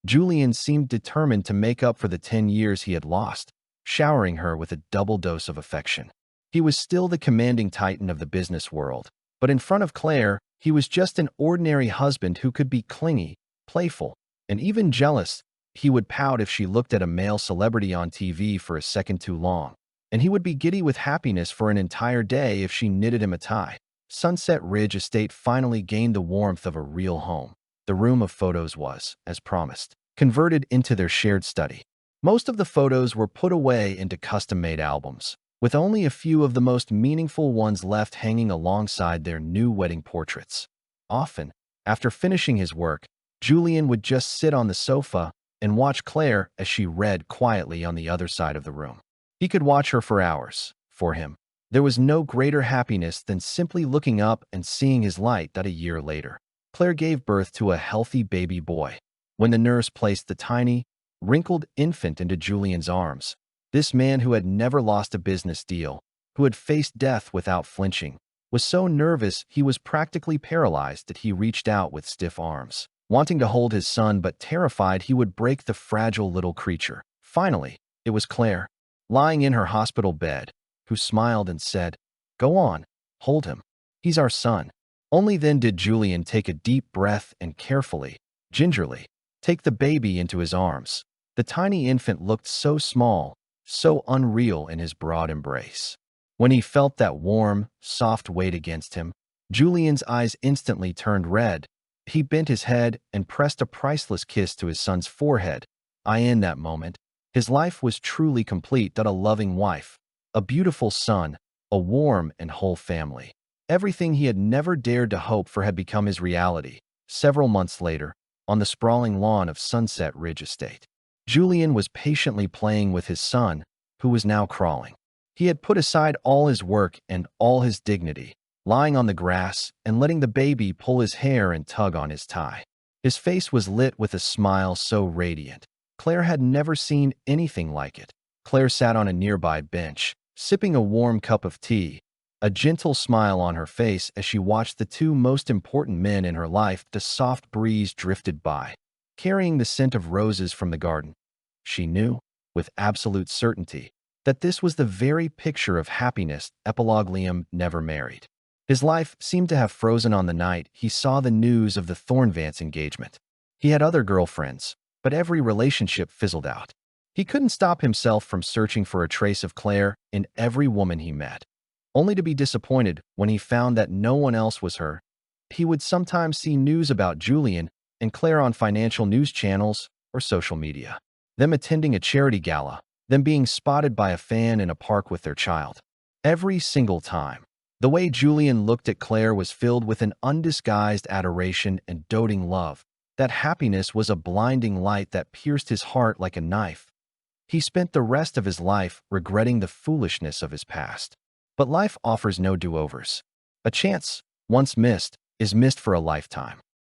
Julian seemed determined to make up for the 10 years he had lost, showering her with a double dose of affection. He was still the commanding titan of the business world, but in front of Claire, he was just an ordinary husband who could be clingy, playful, and even jealous. He would pout if she looked at a male celebrity on TV for a second too long, and he would be giddy with happiness for an entire day if she knitted him a tie. Sunset Ridge Estate finally gained the warmth of a real home. The room of photos was, as promised, converted into their shared study. Most of the photos were put away into custom-made albums, with only a few of the most meaningful ones left hanging alongside their new wedding portraits. Often, after finishing his work, Julian would just sit on the sofa and watch Claire as she read quietly on the other side of the room. He could watch her for hours. For him, there was no greater happiness than simply looking up and seeing his light that a year later. Claire gave birth to a healthy baby boy. When the nurse placed the tiny, wrinkled infant into Julian's arms, this man who had never lost a business deal, who had faced death without flinching, was so nervous he was practically paralyzed that he reached out with stiff arms, wanting to hold his son but terrified he would break the fragile little creature. Finally, it was Claire, lying in her hospital bed, who smiled and said, "Go on, hold him. He's our son." Only then did Julian take a deep breath and carefully, gingerly, take the baby into his arms. The tiny infant looked so small, so unreal in his broad embrace. When he felt that warm, soft weight against him, Julian's eyes instantly turned red. He bent his head and pressed a priceless kiss to his son's forehead. In that moment, his life was truly complete. That a loving wife, a beautiful son, a warm and whole family. Everything he had never dared to hope for had become his reality. Several months later, on the sprawling lawn of Sunset Ridge Estate, Julian was patiently playing with his son, who was now crawling. He had put aside all his work and all his dignity, lying on the grass and letting the baby pull his hair and tug on his tie. His face was lit with a smile so radiant. Claire had never seen anything like it. Claire sat on a nearby bench, sipping a warm cup of tea, a gentle smile on her face as she watched the two most important men in her life. The soft breeze drifted by, carrying the scent of roses from the garden. She knew, with absolute certainty, that this was the very picture of happiness. Epilogue: Liam never married. His life seemed to have frozen on the night he saw the news of the Thornvance engagement. He had other girlfriends, but every relationship fizzled out. He couldn't stop himself from searching for a trace of Claire in every woman he met, only to be disappointed when he found that no one else was her. He would sometimes see news about Julian and Claire on financial news channels or social media. Them attending a charity gala, them being spotted by a fan in a park with their child. Every single time, the way Julian looked at Claire was filled with an undisguised adoration and doting love. That happiness was a blinding light that pierced his heart like a knife. He spent the rest of his life regretting the foolishness of his past. But life offers no do-overs. A chance, once missed, is missed for a lifetime.